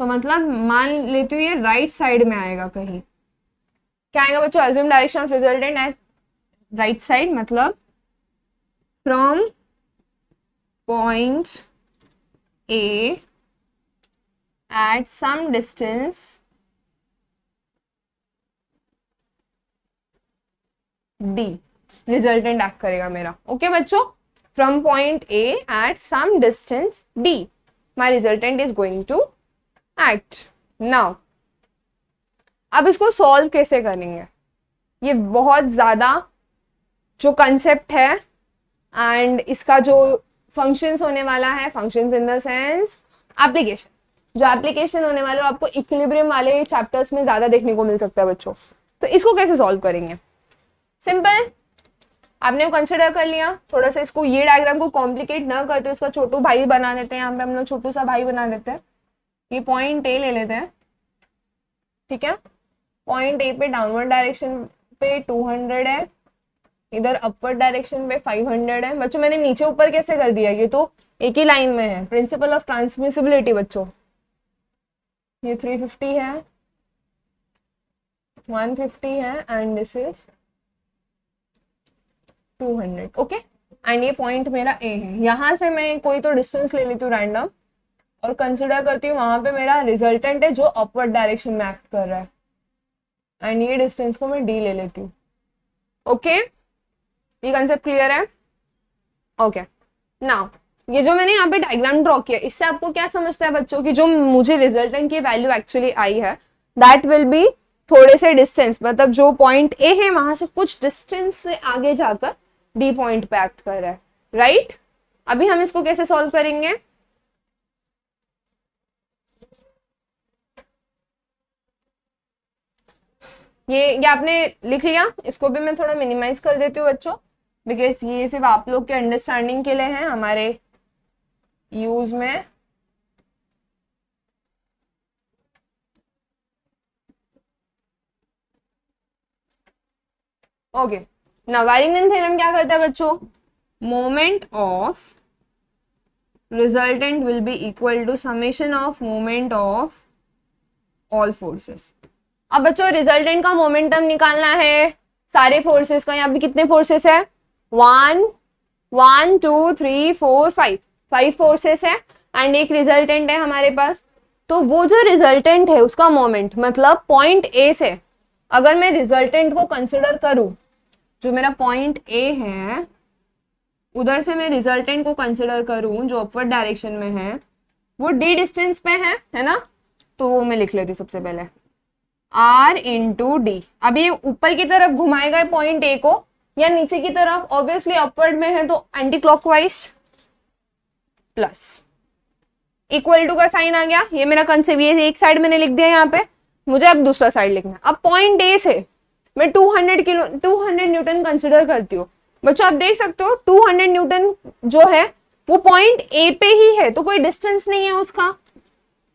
तो मतलब मान लेती हूँ ये राइट साइड में आएगा कहीं। क्या आएगा बच्चों, assume direction of resultant as right side, मतलब from point A at some distance D resultant act करेगा मेरा। ओके बच्चों, from point A at some distance D my resultant is going to act. Now अब इसको solve कैसे करेंगे, ये बहुत ज्यादा जो कंसेप्ट है एंड इसका जो फंक्शंस होने वाला है, functions in the sense application, जो एप्लीकेशन होने वाले आपको इक्विलिब्रियम वाले चैप्टर्स में ज्यादा देखने को मिल सकता है बच्चों। तो इसको कैसे सॉल्व करेंगे, सिंपल, आपने वो कंसिडर कर लिया। थोड़ा सा इसको ये डायग्राम को कॉम्प्लिकेट ना करते, उसका छोटू भाई बना देते हैं, यहाँ पे हम लोग छोटू सा भाई बना देते हैं। ये पॉइंट ए ले लेते हैं, ठीक है। पॉइंट ए पे डाउनवर्ड डायरेक्शन पे 200 है, इधर अपवर्ड डायरेक्शन पे 500 है। बच्चों मैंने नीचे ऊपर कैसे कर दिया, ये तो एक ही लाइन में है, प्रिंसिपल ऑफ ट्रांसमिसिबिलिटी बच्चों। ये 350 है, 150 है and this is 200। Okay, and ये पॉइंट मेरा ए है। यहां से मैं कोई तो डिस्टेंस ले लेती हूँ रैंडम और कंसिडर करती हूँ वहां पे मेरा रिजल्टेंट है जो अपवर्ड डायरेक्शन में एक्ट कर रहा है, एंड ये डिस्टेंस को मैं डी ले लेती हूँ। ओके, ये कंसेप्ट क्लियर है। ओके, नाउ ये जो मैंने यहाँ पे डायग्राम ड्रॉ किया, इससे आपको क्या समझता है बच्चों की जो मुझे रिजल्टेंट की वैल्यू एक्चुअली आई है दैट विल बी थोड़े से डिस्टेंस, मतलब जो पॉइंट ए है वहां से कुछ डिस्टेंस से आगे जाकर डी पॉइंट पे एक्ट कर रहा है, राइट। अभी हम इसको कैसे सॉल्व करेंगे, ये आपने लिख लिया, इसको भी मैं थोड़ा मिनिमाइज कर देती हूँ बच्चों, बिकॉज ये सिर्फ आप लोग के अंडरस्टैंडिंग के लिए है, हमारे यूज में। ओके, नाउ वैरिग्नन थ्योरम क्या करता है बच्चों, moment of resultant will be equal to summation of moment of all forces. अब बच्चों रिजल्टेंट का मोमेंटम निकालना है सारे फोर्सेस का। यहाँ पे कितने फोर्सेस है, 1 1 2 3 4 5 फोर्सेस है एंड एक रिजल्टेंट है हमारे पास। तो वो जो रिजल्टेंट है उसका मोमेंट, मतलब पॉइंट ए से अगर मैं रिजल्टेंट को कंसिडर करूं, जो मेरा पॉइंट ए है उधर से मैं रिजल्टेंट को कंसिडर करूं जो अपवर्ड डायरेक्शन में है, वो डी डिस्टेंस पे है ना, तो वो मैं लिख लेती हूँ सबसे पहले r इंटू डी। अब ये ऊपर की तरफ घुमाएगा पॉइंट ए को या नीचे की तरफ, ऑब्वियसली अपवर्ड में है तो anti clockwise, plus equal to का साइन आ गया। ये मेरा कंसेप्ट, ये एक साइड मैंने लिख दिया यहाँ पे, मुझे अब दूसरा साइड लिखना है। अब पॉइंट ए से मैं 200 न्यूटन कंसिडर करती हूँ। बच्चों आप देख सकते हो 200 न्यूटन जो है वो पॉइंट ए पे ही है, तो कोई डिस्टेंस नहीं है उसका,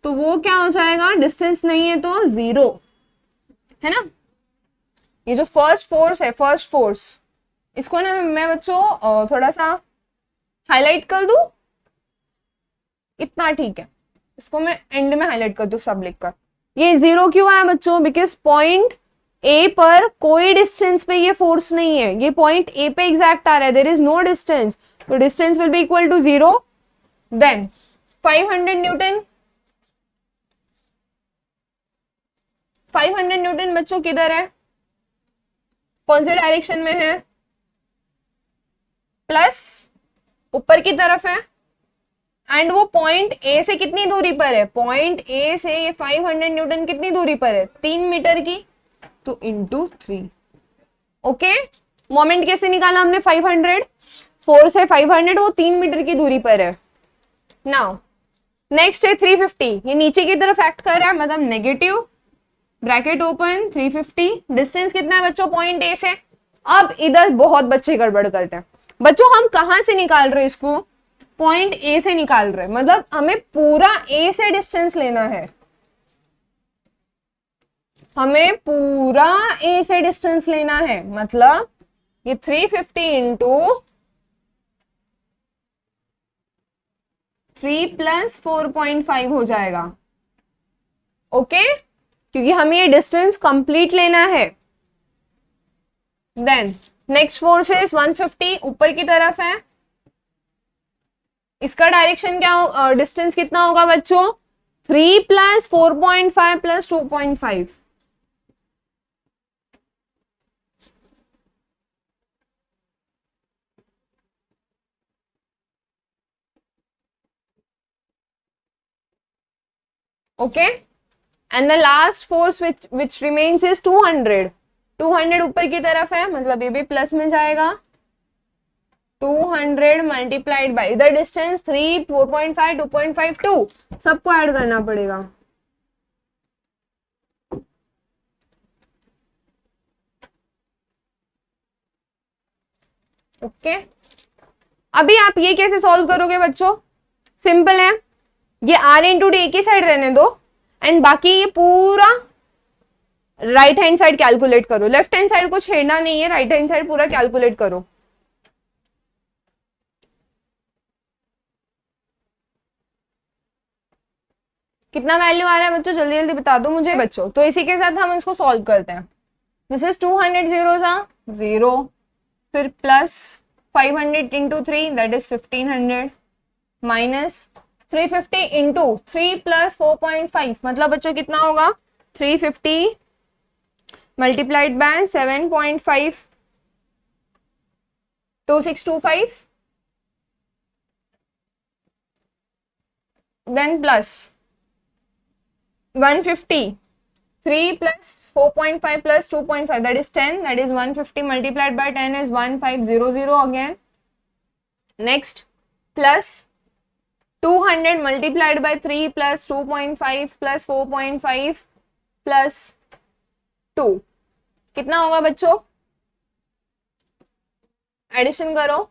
तो वो क्या हो जाएगा, डिस्टेंस नहीं है तो 0 है ना। ये जो फर्स्ट फोर्स है, फर्स्ट फोर्स, इसको ना मैं बच्चों थोड़ा सा हाईलाइट कर दूं, इतना ठीक है, इसको मैं एंड में हाईलाइट कर दूं सब लिखकर। ये 0 क्यों आया बच्चों, बिकॉज पॉइंट ए पर कोई डिस्टेंस पे ये फोर्स नहीं है, ये पॉइंट ए पे एग्जैक्ट आ रहा है, देयर इज नो डिस्टेंस, तो distance will be equal to 0। Then 500 newton, 500 newton बच्चों किधर है, कौन से डायरेक्शन में है, प्लस ऊपर की तरफ है, एंड वो पॉइंट ए से कितनी दूरी पर है, पॉइंट ए से ये 500 न्यूटन कितनी दूरी पर है, 3 मीटर की, तो इंटू 3। ओके, मोमेंट कैसे निकाला हमने, 500, फोर्स है 500, वो 3 मीटर की दूरी पर है। नाउ नेक्स्ट है 350, ये नीचे की तरफ एक्ट कर रहा है, मतलब नेगेटिव, ब्रैकेट ओपन 350, डिस्टेंस कितना है बच्चों पॉइंट ए से। अब इधर बहुत बच्चे गड़बड़ करते हैं बच्चों, हम कहां से निकाल रहे हैं इसको, पॉइंट ए से निकाल रहे हैं, मतलब हमें पूरा ए से डिस्टेंस लेना है, हमें पूरा ए से डिस्टेंस लेना है, मतलब ये 350 इंटू 3 प्लस 4.5 हो जाएगा। ओके, क्योंकि हमें ये डिस्टेंस कंप्लीट लेना है। देन नेक्स्ट फोर्स है 150, ऊपर की तरफ है, इसका डायरेक्शन क्या, डिस्टेंस कितना होगा बच्चों, 3 plus 4.5 plus 2.5, okay, and the last force which remains is 200, 200 ऊपर की तरफ है, मतलब ये भी प्लस में जाएगा, 200 मल्टीप्लाइड बाई इधर डिस्टेंस 3, 4.5, 2.5, 2, सबको ऐड करना पड़ेगा। ओके, अभी आप ये कैसे सॉल्व करोगे बच्चों, सिंपल है, ये r इंटू डी एक ही साइड रहने दो, एंड बाकी ये पूरा राइट हैंड साइड कैलकुलेट करो, लेफ्ट हैंड साइड को छेड़ना नहीं है, राइट हैंड साइड पूरा कैलकुलेट करो। कितना वैल्यू आ रहा है बच्चों, जल्दी जल्दी बता दो मुझे बच्चों। तो इसी के साथ हम इसको सॉल्व करते हैं। दिस इज 200 जीरोस, 0, फिर plus 500 into 3 that is 1500, minus 350 into 3 plus 4.5, मतलब बच्चों कितना होगा, 350 multiplied by 7.5, 2625, then plus 150, 3 plus 4.5 plus 2.5 that is 10, that is 150 multiplied by 10 is 1500 again. Next plus 200 multiplied by 3 plus 2.5 plus 4.5 plus 2, कितना होगा बच्चों, addition करो।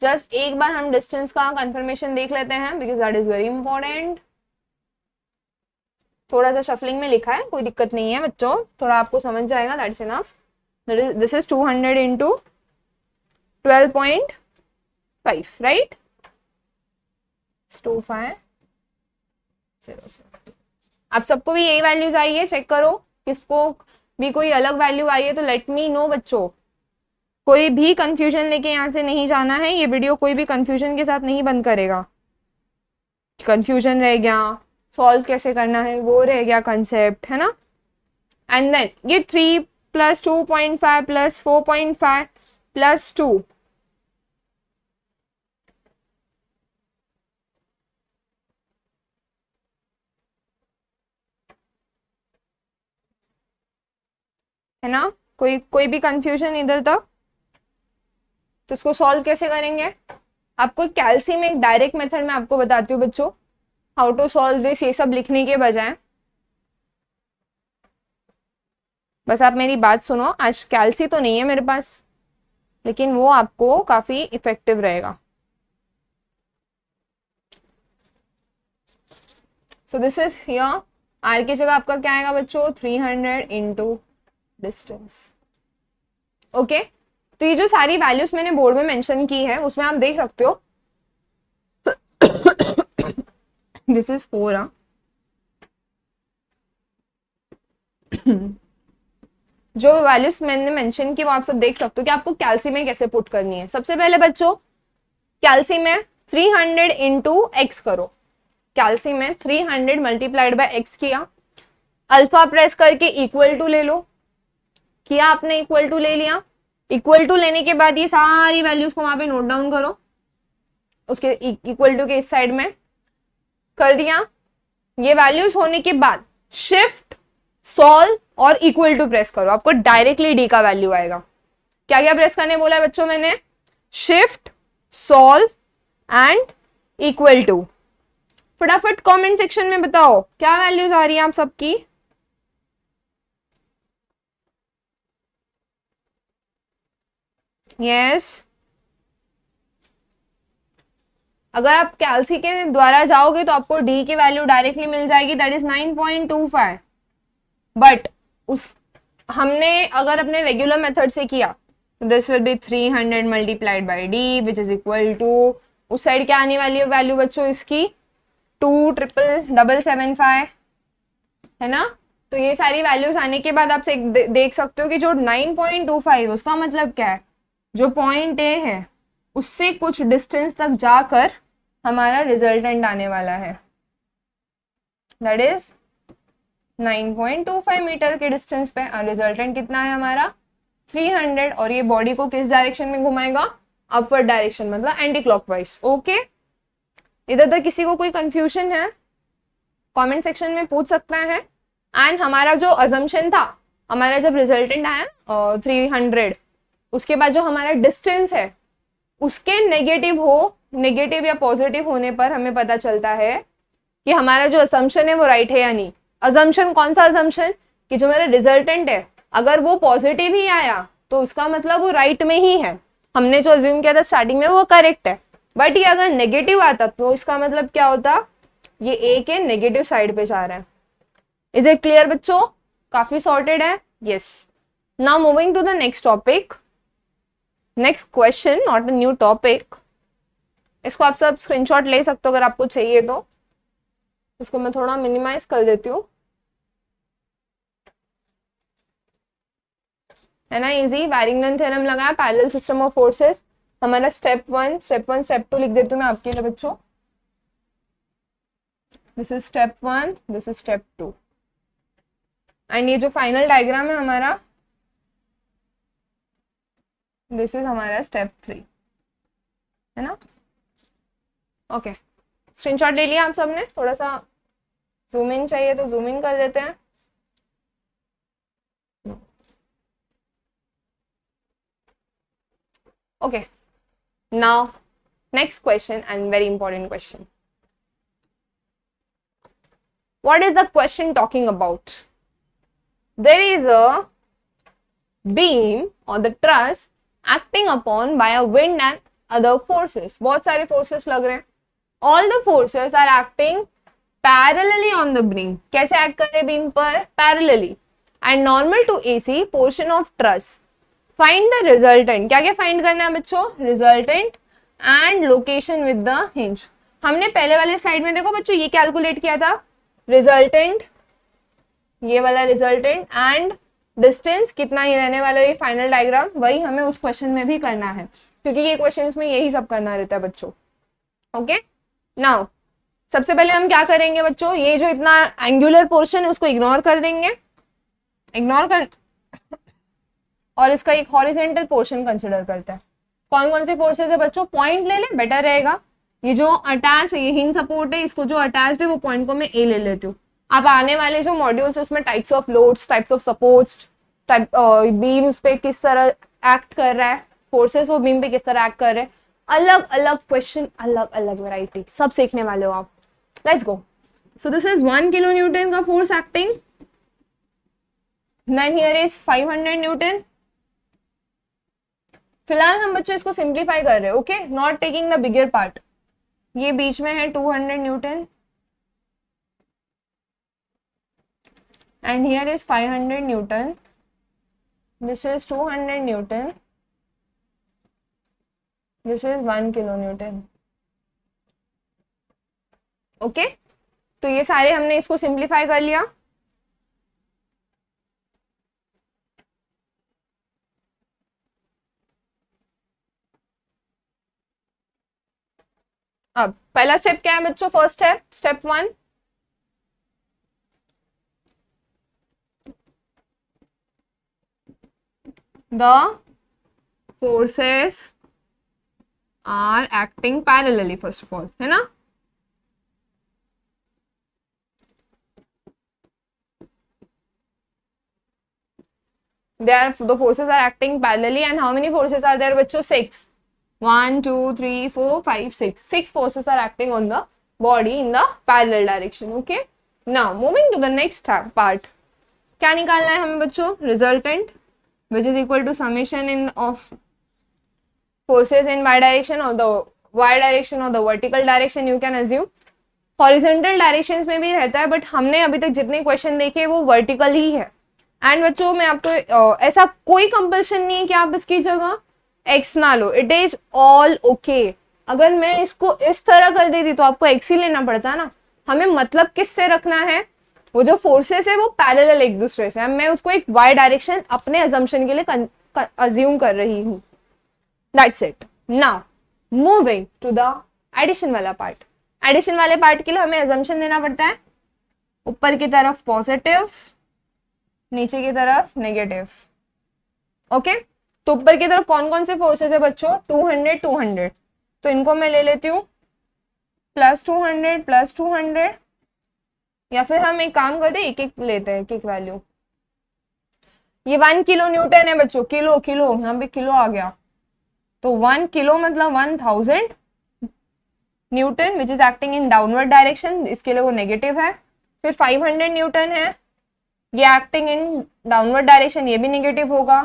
Just एक बार हम डिस्टेंस का कंफर्मेशन देख लेते हैं because that is very important. थोड़ा सा शफलिंग में लिखा है, कोई दिक्कत नहीं है बच्चों, थोड़ा आपको समझ जाएगा, that's enough. This is 200 into 12.5 right, 2500। आप सबको भी यही वैल्यूज आई है, चेक करो, किसको भी कोई अलग वैल्यू आई है तो लेट मी नो बच्चों। कोई भी कंफ्यूजन लेके यहाँ से नहीं जाना है, ये वीडियो कोई भी कंफ्यूजन के साथ नहीं बंद करेगा। कंफ्यूजन रह गया, सॉल्व कैसे करना है वो रह गया कंसेप्ट, है ना। एंड देन ये 3 + 2.5 + 4.5 + 2, है ना। कोई भी कंफ्यूजन इधर तक? तो इसको सॉल्व कैसे करेंगे? आपको कैल्सी में एक डायरेक्ट मेथड में आपको बताती हूँ बच्चों, हाउ टू सॉल्व दिस, ये सब लिखने के बजाय बस आप मेरी बात सुनो। आज कैल्सी तो नहीं है मेरे पास, लेकिन वो आपको काफी इफेक्टिव रहेगा। So this is here, R की जगह आपका क्या आएगा बच्चों? 300 इंटू डिस्टेंस। ओके, तो ये जो सारी वैल्यूज मैंने बोर्ड में मेंशन की है उसमें आप देख सकते हो दिस इज 4। जो वैल्यूज मैंने मेंशन की वो आप सब देख सकते हो कि आपको कैल्सी में कैसे पुट करनी है। सबसे पहले बच्चों कैल्सी में 300 इंटू एक्स करो। कैल्सी में 300 मल्टीप्लाइड बाय एक्स किया, अल्फा प्रेस करके इक्वल टू ले लो, किया आपने, इक्वल टू ले लिया। इक्वल टू लेने के बाद ये सारी वैल्यूज को वहां पे नोट डाउन करो, उसके इक्वल टू के इस साइड में कर दिया। ये वैल्यूज होने के बाद शिफ्ट सॉल्व और इक्वल टू प्रेस करो, आपको डायरेक्टली डी का वैल्यू आएगा। क्या क्या प्रेस करने बोला है बच्चों मैंने? Shift solve and equal to. फटाफट कमेंट सेक्शन में बताओ क्या वैल्यूज आ रही है आप सबकी। यस, अगर आप कैल्सी के द्वारा जाओगे तो आपको डी की वैल्यू डायरेक्टली मिल जाएगी, दैट इज 9.25। बट उस हमने अगर अपने रेगुलर मेथड से किया तो this will be 300 multiplied by D which is equal to, उस साइड क्या आने वाली है वैल्यू बच्चों इसकी? 2,775, है ना। तो ये सारी वैल्यूज आने के बाद आप देख सकते हो कि जो 9.25 उसका मतलब क्या है? जो पॉइंट ए है उससे कुछ डिस्टेंस तक जाकर हमारा रिजल्टेंट आने वाला है, दैट इज 9.25 मीटर के डिस्टेंस पे। रिजल्टेंट कितना है हमारा? 300। और ये बॉडी को किस डायरेक्शन में घुमाएगा? अपवर्ड डायरेक्शन, मतलब एंटी क्लॉकवाइज। ओके, इधर तक किसी को कोई कंफ्यूजन है? कमेंट सेक्शन में पूछ सकता है। एंड हमारा जो अजम्पशन था, हमारा जब रिजल्टेंट आया 300, उसके बाद जो हमारा डिस्टेंस है उसके नेगेटिव या पॉजिटिव होने पर हमें पता चलता है कि हमारा जो असम्पशन है वो राइट है या नहीं। असम्पशन कौन सा असम्पशन? कि जो मेरा रिजल्टेंट है अगर वो पॉजिटिव ही आया तो उसका मतलब वो राइट में ही है, हमने जो अज्यूम किया था स्टार्टिंग में वो करेक्ट है। बट ये अगर नेगेटिव आता तो इसका मतलब क्या होता? ये ए के नेगेटिव साइड पे जा रहा है। इज इट क्लियर बच्चों? काफी सॉर्टेड है। Yes, now moving to the next topic, next question, not a new topic. इसको आप सब स्क्रीनशॉट ले सकते हो अगर आपको चाहिए तो। इसको मैं थोड़ा मिनिमाइज कर देती हूँ, है ना। इजी, बैरिंगटन थ्योरम लगाया, पैरेलल सिस्टम ऑफ फोर्सेस। हमारा स्टेप 1, स्टेप 2 लिख देती हूँ मैं आपके लिए बच्चों। This is step 1, this is step 2। And ये जो फाइनल डायग्राम है हमारा, दिस इज हमारा स्टेप 3, है ना। ओके, स्क्रीनशॉट ले लिया आप सबने? थोड़ा सा जूम इन चाहिए तो जूम इन कर देते हैं। Okay, now next question, and very important question. What is the question talking about? There is a beam or the truss acting upon by a wind and other forces. बहुत सारे forces लग रहे हैं. All the forces are acting parallelly on the beam. कैसे act कर रहे beam पर? Parallelly. And normal to AC portion of truss. Find the resultant. क्या क्या फाइंड करना है बच्चों? Resultant and location with the hinge. हमने पहले वाले स्लाइड में देखो बच्चों ये कैलकुलेट किया था, रिजल्टेंट, ये वाला रिजल्टेंट एंड डिस्टेंस कितना ही रहने वाला है, ये फाइनल डायग्राम। वही हमें उस क्वेश्चन में भी करना है क्योंकि ये क्वेश्चंस में यही सब करना रहता है बच्चों। ओके, नाउ सबसे पहले हम क्या करेंगे बच्चों, ये जो इतना एंगुलर पोर्शन है उसको इग्नोर कर देंगे, इग्नोर कर, और इसका एक हॉरिजेंटल पोर्शन कंसिडर करते हैं। कौन कौन से फोर्सेस है बच्चों, पॉइंट ले ले बेटर रहेगा। ये जो अटैच है, ये हिंज सपोर्ट है, इसको जो अटैच्ड है वो पॉइंट को मैं ए ले लेती हूँ। अब आने वाले जो मॉड्यूल्स है उसमें types of loads, types of supports, type beam उस पर किस तरह एक्ट कर रहा है, फोर्सेस वो बीम पे किस तरह एक्ट कर रहे हैं, अलग अलग क्वेश्चन, अलग अलग वैरायटी, सब सीखने वाले हो आप। Let's go. So this is 1 kilo newton का force acting, then here is 500 newton. फिलहाल हम बच्चों इसको सिंप्लीफाई कर रहे हैं, okay, not taking the bigger part. ये बीच में है 200 newton and here is 500 newton, this is 200 newton, this is 1 kilo newton, okay. तो ये सारे हमने इसको सिंप्लीफाई कर लिया। अब पहला स्टेप क्या है बच्चों, first step, step 1, the forces are acting parallelly, first of all, है ना। the forces are acting parallelly and how many forces are there बच्चों, 6, 1 2 3 4 5 6, 6 forces are acting on the body in the parallel direction, okay। now moving to the next part, क्या निकालना है हमें बच्चों, resultant which is equal to summation in of forces in y direction or the y direction or the vertical direction, you can assume horizontal directions में भी रहता है, but हमने अभी तक जितने क्वेश्चन देखे वो वर्टिकल ही है। एंड बच्चों मैं आपको ऐसा कोई कंपल्शन नहीं है कि आप इसकी जगह x ना लो, इट इज ऑल ओके। अगर मैं इसको इस तरह कर देती तो आपको x ही लेना पड़ता ना। हमें मतलब किससे रखना है, वो जो फोर्सेस है वो पैरेलल एक दूसरे से, मैं उसको एक y डायरेक्शन अपने अजम्पशन के लिए अज्यूम कर रही हूँ, that's it. Now moving to the addition वाला पार्ट। एडिशन वाले पार्ट के लिए हमें अजम्पशन देना पड़ता है, ऊपर की तरफ पॉजिटिव, नीचे की तरफ नेगेटिव, ओके। तो ऊपर की तरफ कौन कौन से फोर्सेस है बच्चों, 200 200, तो इनको मैं ले लेती हूँ +200 +200, या फिर हम एक काम करते हैं, एक एक लेते हैं, एक एक वैल्यू। ये 1 किलो न्यूटन है बच्चों, किलो किलो, यहाँ पे किलो आ गया, तो 1 किलो मतलब 1000 Newton which is acting in downward direction, इसके लिए वो नेगेटिव है। फिर 500 न्यूटन है, ये एक्टिंग इन डाउनवर्ड डायरेक्शन, ये भी नेगेटिव होगा।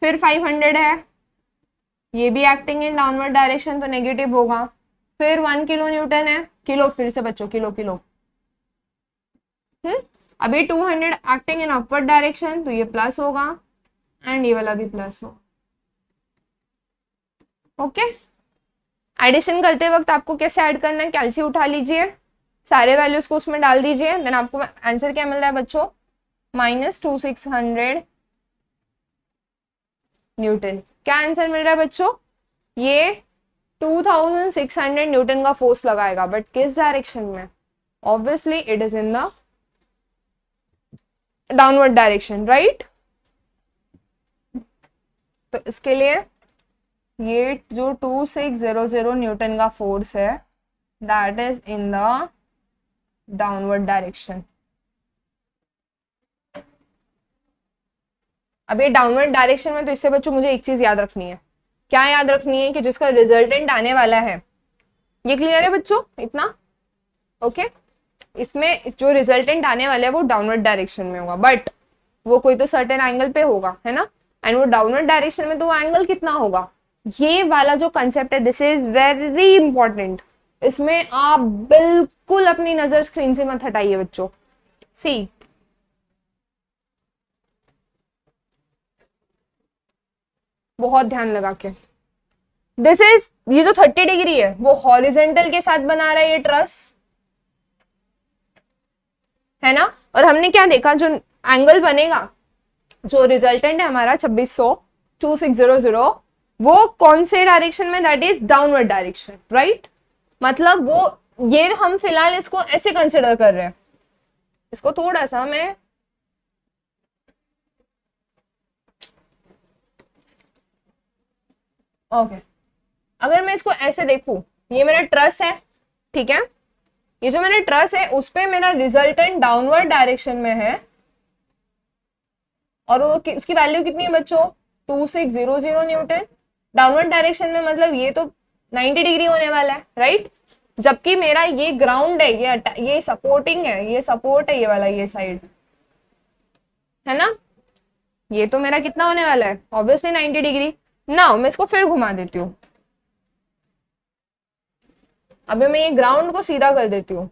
फिर 500 है, ये भी एक्टिंग इन डाउनवर्ड डायरेक्शन, तो नेगेटिव होगा। फिर 1 किलो न्यूटन है, किलो फिर से बच्चों, किलो किलो, अभी 200 एक्टिंग इन अपवर्ड डायरेक्शन, तो ये प्लस होगा एंड ये वाला भी प्लस होगा, ओके। एडिशन करते वक्त आपको कैसे ऐड करना है, कैलसी उठा लीजिए, सारे वैल्यूज को उसमें डाल दीजिए, देन आपको आंसर क्या मिल रहा है बच्चों, -2600 न्यूटन। क्या आंसर मिल रहा है बच्चों, ये 2600 न्यूटन का फोर्स लगाएगा, बट किस डायरेक्शन में, obviously it is in the downward direction, right. तो इसके लिए ये जो 2600 न्यूटन का फोर्स है that is in the downward direction. अब ये डाउनवर्ड डायरेक्शन में, तो इससे बच्चों मुझे एक चीज याद रखनी है, क्या याद रखनी है, कि जिसका रिजल्टेंट आने वाला है, ये क्लियर है बच्चों इतना, ओके। इसमें जो रिजल्टेंट आने वाला है वो डाउनवर्ड डायरेक्शन में होगा, बट वो कोई तो सर्टेन एंगल पे होगा, है ना। एंड वो डाउनवर्ड डायरेक्शन में तो वो एंगल कितना होगा, ये वाला जो कंसेप्ट है, दिस इज वेरी इंपॉर्टेंट। इसमें आप बिल्कुल अपनी नजर स्क्रीन से मत हटाइए बच्चों। सी, बहुत ध्यान लगा के, दिस इज, ये जो 30 डिग्री है वो हॉरिजेंटल के साथ बना रहा है ये ट्रस, है ना। और हमने क्या देखा, जो एंगल बनेगा, जो रिजल्टेंट है हमारा 2600 वो कौन से डायरेक्शन में, that is downward direction, right. मतलब वो ये हम फिलहाल इसको ऐसे कंसिडर कर रहे हैं, इसको थोड़ा सा मैं ओके अगर मैं इसको ऐसे देखूं, ये मेरा ट्रस है, ठीक है, ये जो मेरा ट्रस है उस पे मेरा रिजल्टेंट डाउनवर्ड डायरेक्शन में है, और वो उसकी वैल्यू कितनी है बच्चों, 2600 न्यूटन। डाउनवर्ड डायरेक्शन में मतलब ये तो 90 डिग्री होने वाला है, राइट। जबकि मेरा ये ग्राउंड है, ये सपोर्टिंग है, ये सपोर्ट है, ये वाला ये साइड है ना, ये तो मेरा कितना होने वाला है, ऑब्वियसली 90 डिग्री। नाउ मैं इसको फिर घुमा देती हूँ, अभी मैं ये ग्राउंड को सीधा कर देती हूँ।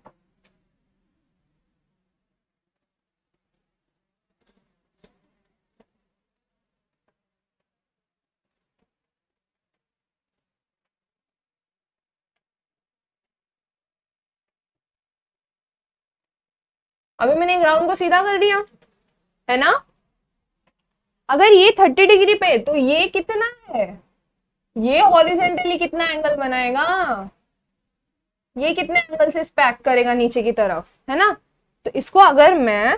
अभी मैंने ग्राउंड को सीधा कर दिया है ना। अगर ये 30 डिग्री पे, तो ये कितना है, ये हॉरिजेंटली कितना एंगल बनाएगा, ये कितने एंगल से पैक करेगा नीचे की तरफ, है ना। तो इसको अगर मैं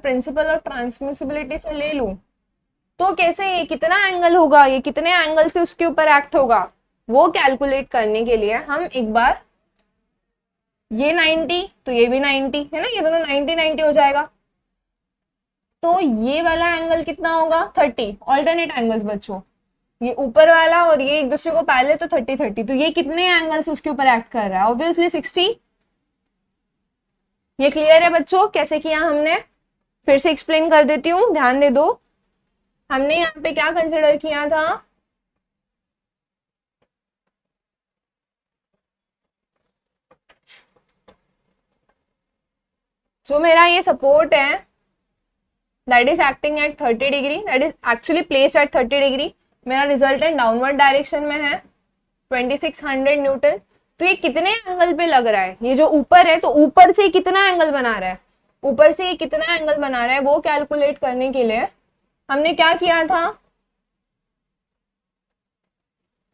प्रिंसिपल ऑफ ट्रांसमिसिबिलिटी से ले लूं, तो कैसे ये कितना एंगल होगा, ये कितने एंगल से उसके ऊपर एक्ट होगा, वो कैलकुलेट करने के लिए हम एक बार ये 90 तो ये भी 90 है ना, ये दोनों 90 हो जाएगा। तो ये वाला एंगल कितना होगा, 30। ऑल्टरनेट एंगल्स बच्चों, ये ऊपर वाला और ये एक दूसरे को पहले तो 30। तो ये कितने एंगल से उसके ऊपर एक्ट कर रहा है, ऑब्वियसली 60। ये क्लियर है बच्चों, कैसे किया हमने, फिर से एक्सप्लेन कर देती हूँ, ध्यान दे दो। हमने यहाँ पे क्या कंसिडर किया था, जो मेरा ये सपोर्ट है that is acting at 30 degree, that is actually placed at 30 degree, मेरा रिजल्टेंट डाउनवर्ड डायरेक्शन में है 2600 न्यूटन। तो ये कितने एंगल पे लग रहा है, ये जो ऊपर है, तो ऊपर से कितना एंगल बना रहा है, ऊपर से ये कितना एंगल बना रहा है, वो कैलकुलेट करने के लिए हमने क्या किया था,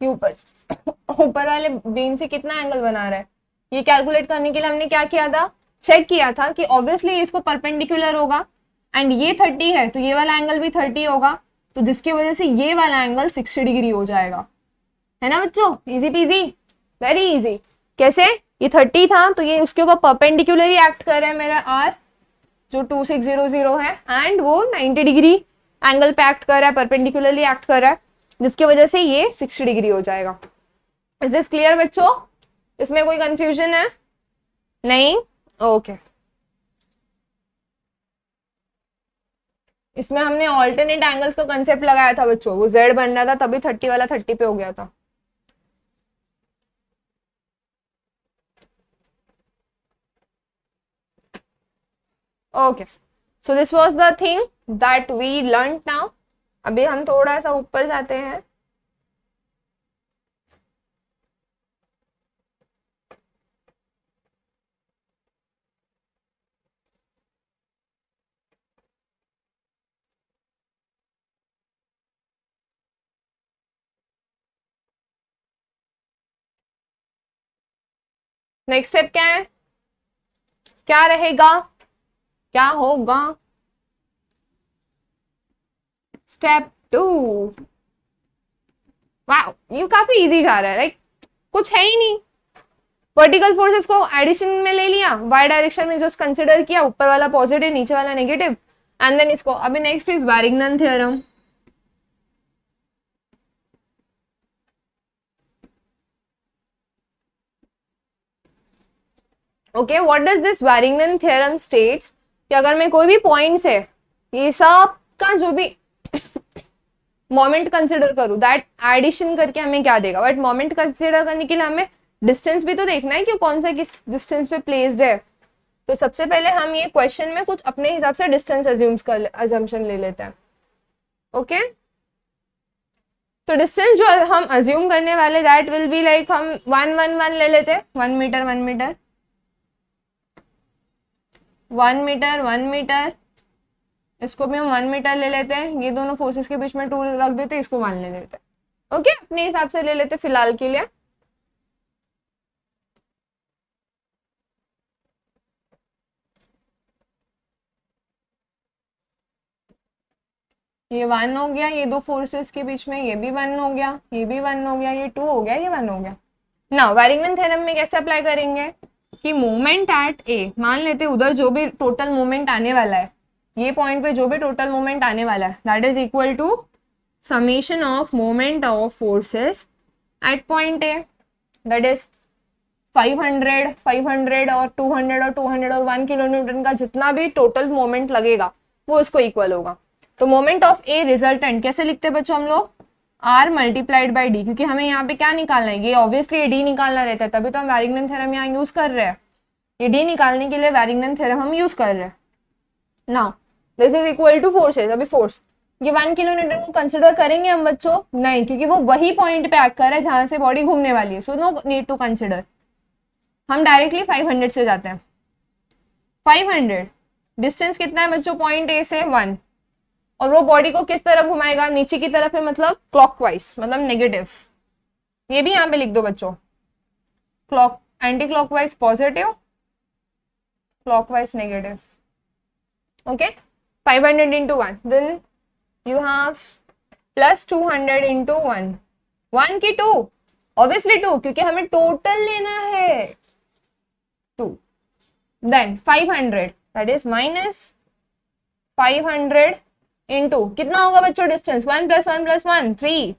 ऊपर ऊपर वाले बीम से कितना एंगल बना रहा है, ये कैलकुलेट करने के लिए हमने क्या किया था, चेक किया था कि ऑब्वियसली इसको परपेंडिकुलर होगा, एंड ये 30 है तो ये वाला एंगल भी 30 होगा, तो जिसकी वजह से ये वाला एंगल 60 डिग्री हो जाएगा, है ना बच्चों। Easy PG, very easy. कैसे, ये 30 था तो ये उसके ऊपर परपेंडिकुलरली एक्ट कर रहा है मेरा आर जो 2600 है, एंड वो 90 डिग्री एंगल पे एक्ट कर रहा है, परपेंडिकुलरली एक्ट कर रहा है, जिसकी वजह से ये 60 डिग्री हो जाएगा। इज दिस क्लियर बच्चों, इसमें कोई कंफ्यूजन है नहीं, ओके। इसमें हमने ऑल्टरनेट एंगल्स का कंसेप्ट लगाया था बच्चों, वो जेड बन रहा था तभी 30 वाला 30 पे हो गया था। Okay, so this was the thing that we learn now. अभी हम थोड़ा सा ऊपर जाते हैं, नेक्स्ट स्टेप क्या है, क्या रहेगा, क्या होगा, स्टेप 2। वाह, ये काफी इजी जा रहा है, राइट, कुछ है ही नहीं। वर्टिकल फोर्सेस को एडिशन में ले लिया, वाई डायरेक्शन में जस्ट कंसिडर किया, ऊपर वाला पॉजिटिव नीचे वाला नेगेटिव, एंड देन इसको, अभी next is Varignon theorem. Okay, what does this Varignon theorem states, कि अगर मैं कोई भी पॉइंट से ये सब का जो भी मोमेंट कंसिडर करूं, दैट एडिशन करके हमें क्या देगा, बट मोमेंट कंसिडर करने के लिए हमें डिस्टेंस भी तो देखना है कि कौन सा किस डिस्टेंस पे प्लेस्ड है। तो सबसे पहले हम ये क्वेश्चन में कुछ अपने हिसाब से डिस्टेंस अजम्पशन ले लेते हैं। ओके, तो डिस्टेंस जो हम अज्यूम करने वाले दैट विल बी लाइक, हम 1 ले लेते हैं, 1 मीटर 1 मीटर 1 मीटर 1 मीटर इसको भी हम 1 मीटर ले लेते हैं, ये दोनों फोर्सेस के बीच में 2 रख देते हैं, इसको 1 ले लेते हैं। ओके, अपने हिसाब से ले लेते फिलहाल के लिए। ये 1 हो गया, ये दो फोर्सेस के बीच में ये भी 1 हो गया, ये भी 1 हो गया, ये 2 हो गया, ये 1 हो गया। ना वैरिंगटन थ्योरम में कैसे अप्लाई करेंगे कि मोमेंट एट ए, मान लेते उधर जो भी टोटल मोमेंट आने वाला है, ये पॉइंट पे जो भी टोटल मोमेंट आने वाला है, that is equal to summation of moment of forces at point A, that is 500 500 और 200 और 200 और 1 किलो न्यूटन का जितना भी टोटल मोमेंट लगेगा वो इसको इक्वल होगा। तो मोमेंट ऑफ ए रिजल्टेंट कैसे लिखते हैं बच्चों हम लोग, आर मल्टीप्लाइड बाई डी, क्योंकि हमें यहाँ पे क्या निकालना है, ये ऑब्वियसली ये डी निकालना रहता है, तभी तो हम वैरिंगटन थ्योरम यहाँ यूज कर रहे हैं, ये डी निकालने के लिए वैरिंगटन थ्योरम हम यूज कर रहे हैं। Now this is equal two forces, अभी फोर्स ये 1 किलो न्यूटन को कंसिडर करेंगे हम बच्चों, नहीं, क्योंकि वो वही पॉइंट पे एक्ट कर रहा है जहां से बॉडी घूमने वाली है, so no need to consider, हम डायरेक्टली 500 से जाते हैं। 500 डिस्टेंस कितना है बच्चों पॉइंट ए से 1, और वो बॉडी को किस तरफ घुमाएगा, नीचे की तरफ है, मतलब क्लॉकवाइज, मतलब नेगेटिव, ये भी यहाँ पे लिख दो बच्चों, clock anti clockwise positive, clockwise negative. Okay, 500 into 1, then you have plus 200 into 1, 1 की 2, obviously 2, क्योंकि हमें टोटल लेना है 2, then 500 that is minus 500 into कितना होगा बच्चों डिस्टेंस, 1 plus 1 plus 1 3,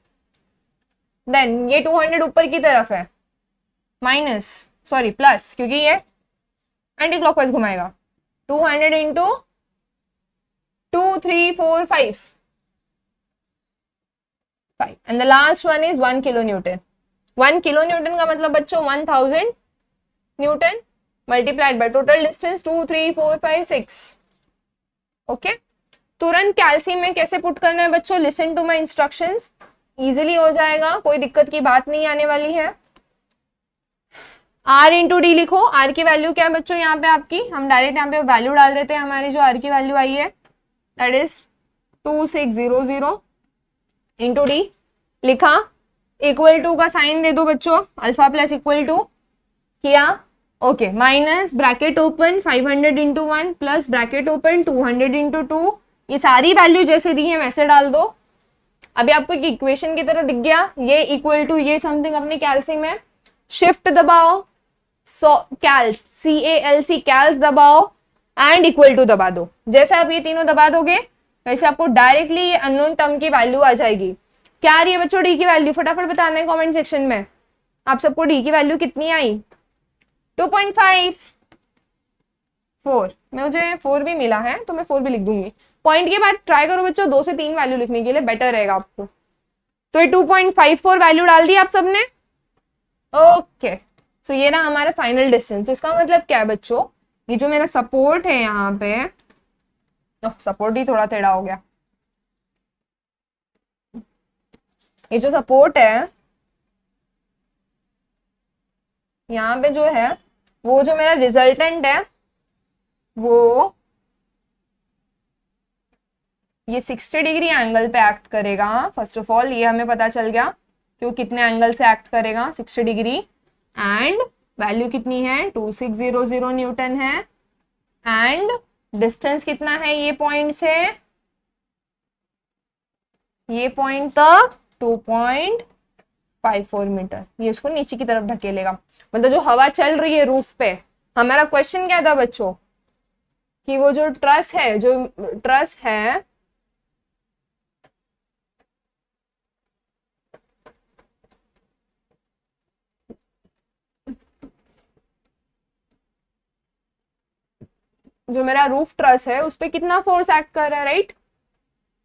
then ये 200 ऊपर की तरफ है, माइनस सॉरी प्लस, क्योंकि ये एंटी क्लॉकवाइज घुमाएगा, 200 into 2 3 4 5 5 and the last one is 1 kilo newton. 1 kilo newton का मतलब बच्चों 1000 newton multiplied by total distance 2 3 4 5 6। Okay, तुरंत कैल्सी में कैसे पुट करना है बच्चों, listen to my instructions, easily हो जाएगा, कोई दिक्कत की बात नहीं आने वाली है। R इंटू डी लिखो, R की वैल्यू क्या है बच्चों यहाँ पे आपकी, हम डायरेक्ट यहाँ पे वैल्यू डाल देते हैं, हमारी जो R की वैल्यू आई है दैट इज 2600 इंटू डी, लिखा, इक्वल टू का साइन दे दो बच्चों, अल्फा प्लस इक्वल टू किया, okay, minus bracket open 500 into 1 plus bracket open 200 into 2, ये सारी वैल्यू जैसे दी है वैसे डाल दो। अभी आपको एक इक्वेशन की तरह दिख गया, ये इक्वल टू ये समथिंग अपने कैल्सी में, शिफ्ट दबाओ, कैल्स CALC कैल्स दबाओ एंड इक्वल टू दबा दो, जैसे आप ये तीनों दबा दोगे वैसे आपको डायरेक्टली ये अननोन टर्म की वैल्यू आ जाएगी। क्या आ रही है बच्चों डी की वैल्यू, फटाफट बताना है कमेंट सेक्शन में, आप सबको डी की वैल्यू कितनी आई, 2.5 4, मुझे 4 भी मिला है तो मैं 4 भी लिख दूंगी। पॉइंट के बाद ट्राई करो बच्चों 2 से 3 वैल्यू लिखने के लिए, बेटर रहेगा आपको। तो ये 2.54 वैल्यू डाल दी आप सबने, ओके, सो ये ना हमारा फाइनल डिस्टेंस। तो इसका मतलब क्या है बच्चों, ये जो मेरा सपोर्ट है यहाँ पे, सपोर्ट ही थोड़ा टेढ़ा हो गया, ये जो सपोर्ट है यहाँ पे जो है, वो जो मेरा रिजल्टेंट है वो ये 60 डिग्री एंगल पे एक्ट करेगा। फर्स्ट ऑफ ऑल ये हमें पता चल गया कि वो कितने एंगल से एक्ट करेगा, 60 डिग्री, एंड वैल्यू कितनी है 2600 न्यूटन है, एंड डिस्टेंस कितना है ये पॉइंट से ये पॉइंट तक 2.54 मीटर, ये उसको नीचे की तरफ ढकेलेगा। मतलब जो हवा चल रही है रूफ पे, हमारा क्वेश्चन क्या था बच्चों कि वो जो ट्रस है जो मेरा रूफ ट्रस है उस पे कितना फोर्स एक्ट कर रहा है, राइट,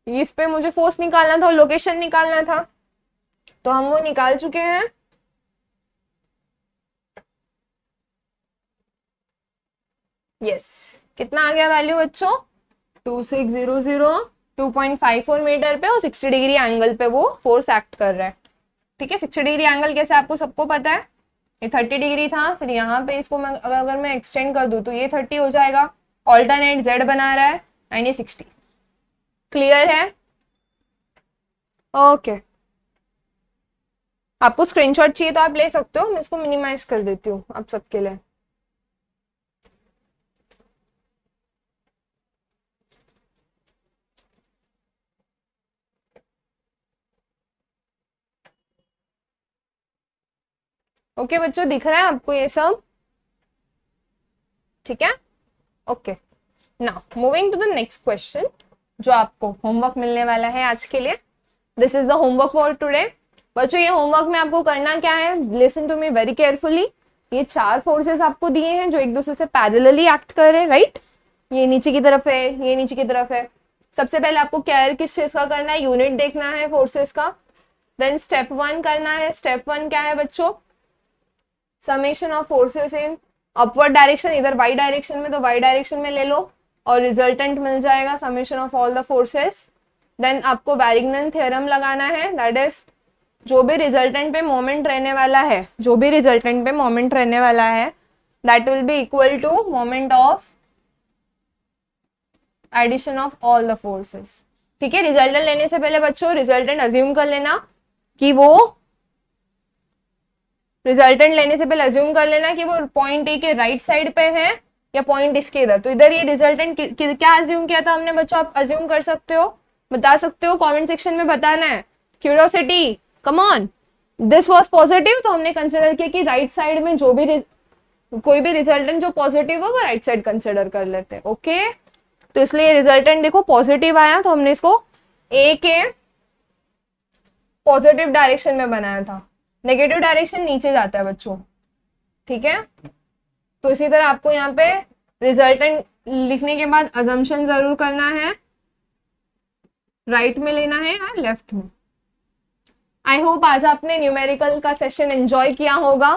इस पे मुझे फोर्स निकालना था और लोकेशन निकालना था, तो हम वो निकाल चुके हैं। यस, कितना आ गया वैल्यू बच्चों, 2600, 2.54 मीटर पे और 60 डिग्री एंगल पे वो फोर्स एक्ट कर रहा है। ठीक है, 60 डिग्री एंगल कैसे आपको सबको पता है, ये 30 डिग्री था, फिर यहाँ पे इसको मैं अगर मैं एक्सटेंड कर दूं तो ये 30 हो जाएगा, ऑल्टरनेट Z बना रहा है, एंड ये 60, क्लियर है? ओके आपको स्क्रीनशॉट चाहिए तो आप ले सकते हो, मैं इसको मिनिमाइज कर देती हूँ आप सबके लिए। ओके बच्चों दिख रहा है आपको ये सब? ठीक है okay. Now moving to the next question जो आपको होमवर्क मिलने वाला है आज के लिए। This is the homework for today. बच्चों ये होमवर्क में आपको करना क्या है, listen to me very carefully. ये 4 फोर्सेस आपको दिए हैं जो एक दूसरे से पैरेलली एक्ट कर रहे हैं, राइट? ये नीचे की तरफ है, ये नीचे की तरफ है। सबसे पहले आपको केयर किस चीज का करना है, यूनिट देखना है फोर्सेस का। देन स्टेप 1 करना है। स्टेप 1 क्या है बच्चों? Summation of forces in upward direction, इधर वाई डायरेक्शन में तो वाई डायरेक्शन में ले लो और रिजल्टेंट मिल जाएगा summation of all the forces. Then आपको वैरिग्नन थ्योरम लगाना है, दैट इज जो भी रिजल्टेंट पे मोमेंट रहने वाला है, जो भी रिजल्टेंट पे मोमेंट रहने वाला है that will be equal to moment of addition of all the forces. ठीक है, रिजल्टेंट लेने से पहले बच्चों रिजल्टेंट अज्यूम कर लेना कि वो रिजल्टेंट लेने से पहले अज्यूम कर लेना कि वो पॉइंट ए के राइट साइड पे है या पॉइंट इसके इधर। तो इधर ये रिजल्टेंट क्या अज्यूम किया था हमने बच्चों? आप अज्यूम कर सकते हो, बता सकते हो, कमेंट सेक्शन में बताना है। Curiosity, come on. This was positive तो हमने कंसिडर किया कि राइट साइड में जो भी कोई भी रिजल्टेंट जो पॉजिटिव हो वो राइट साइड कंसिडर कर लेते हैं। ओके तो इसलिए रिजल्टेंट देखो पॉजिटिव आया तो हमने इसको ए के पॉजिटिव डायरेक्शन में बनाया था। नेगेटिव डायरेक्शन नीचे जाता है बच्चों, ठीक है? तो इसी तरह आपको यहाँ पे रिजल्टेंट लिखने के बाद अजम्पशन जरूर करना है, राइट में लेना है या लेफ्ट में। आई होप आज आपने न्यूमेरिकल का सेशन एंजॉय किया होगा,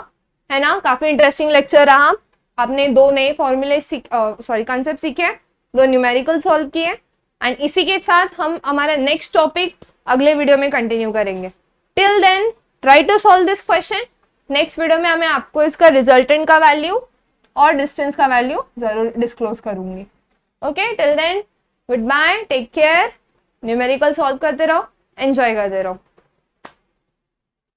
है ना? काफी इंटरेस्टिंग लेक्चर रहा। आपने 2 नए फॉर्मूले कंसेप्ट सीखे, 2 न्यूमेरिकल सॉल्व किए एंड इसी के साथ हम हमारा नेक्स्ट टॉपिक अगले वीडियो में कंटिन्यू करेंगे। Till then try to solve this question. Next video में मैं आपको इसका रिजल्टेंट का वैल्यू और डिस्टेंस का वैल्यू जरूर डिस्क्लोज करूंगी। Okay till then good bye, take care, numerical solve करते रहो, एंजॉय करते रहो।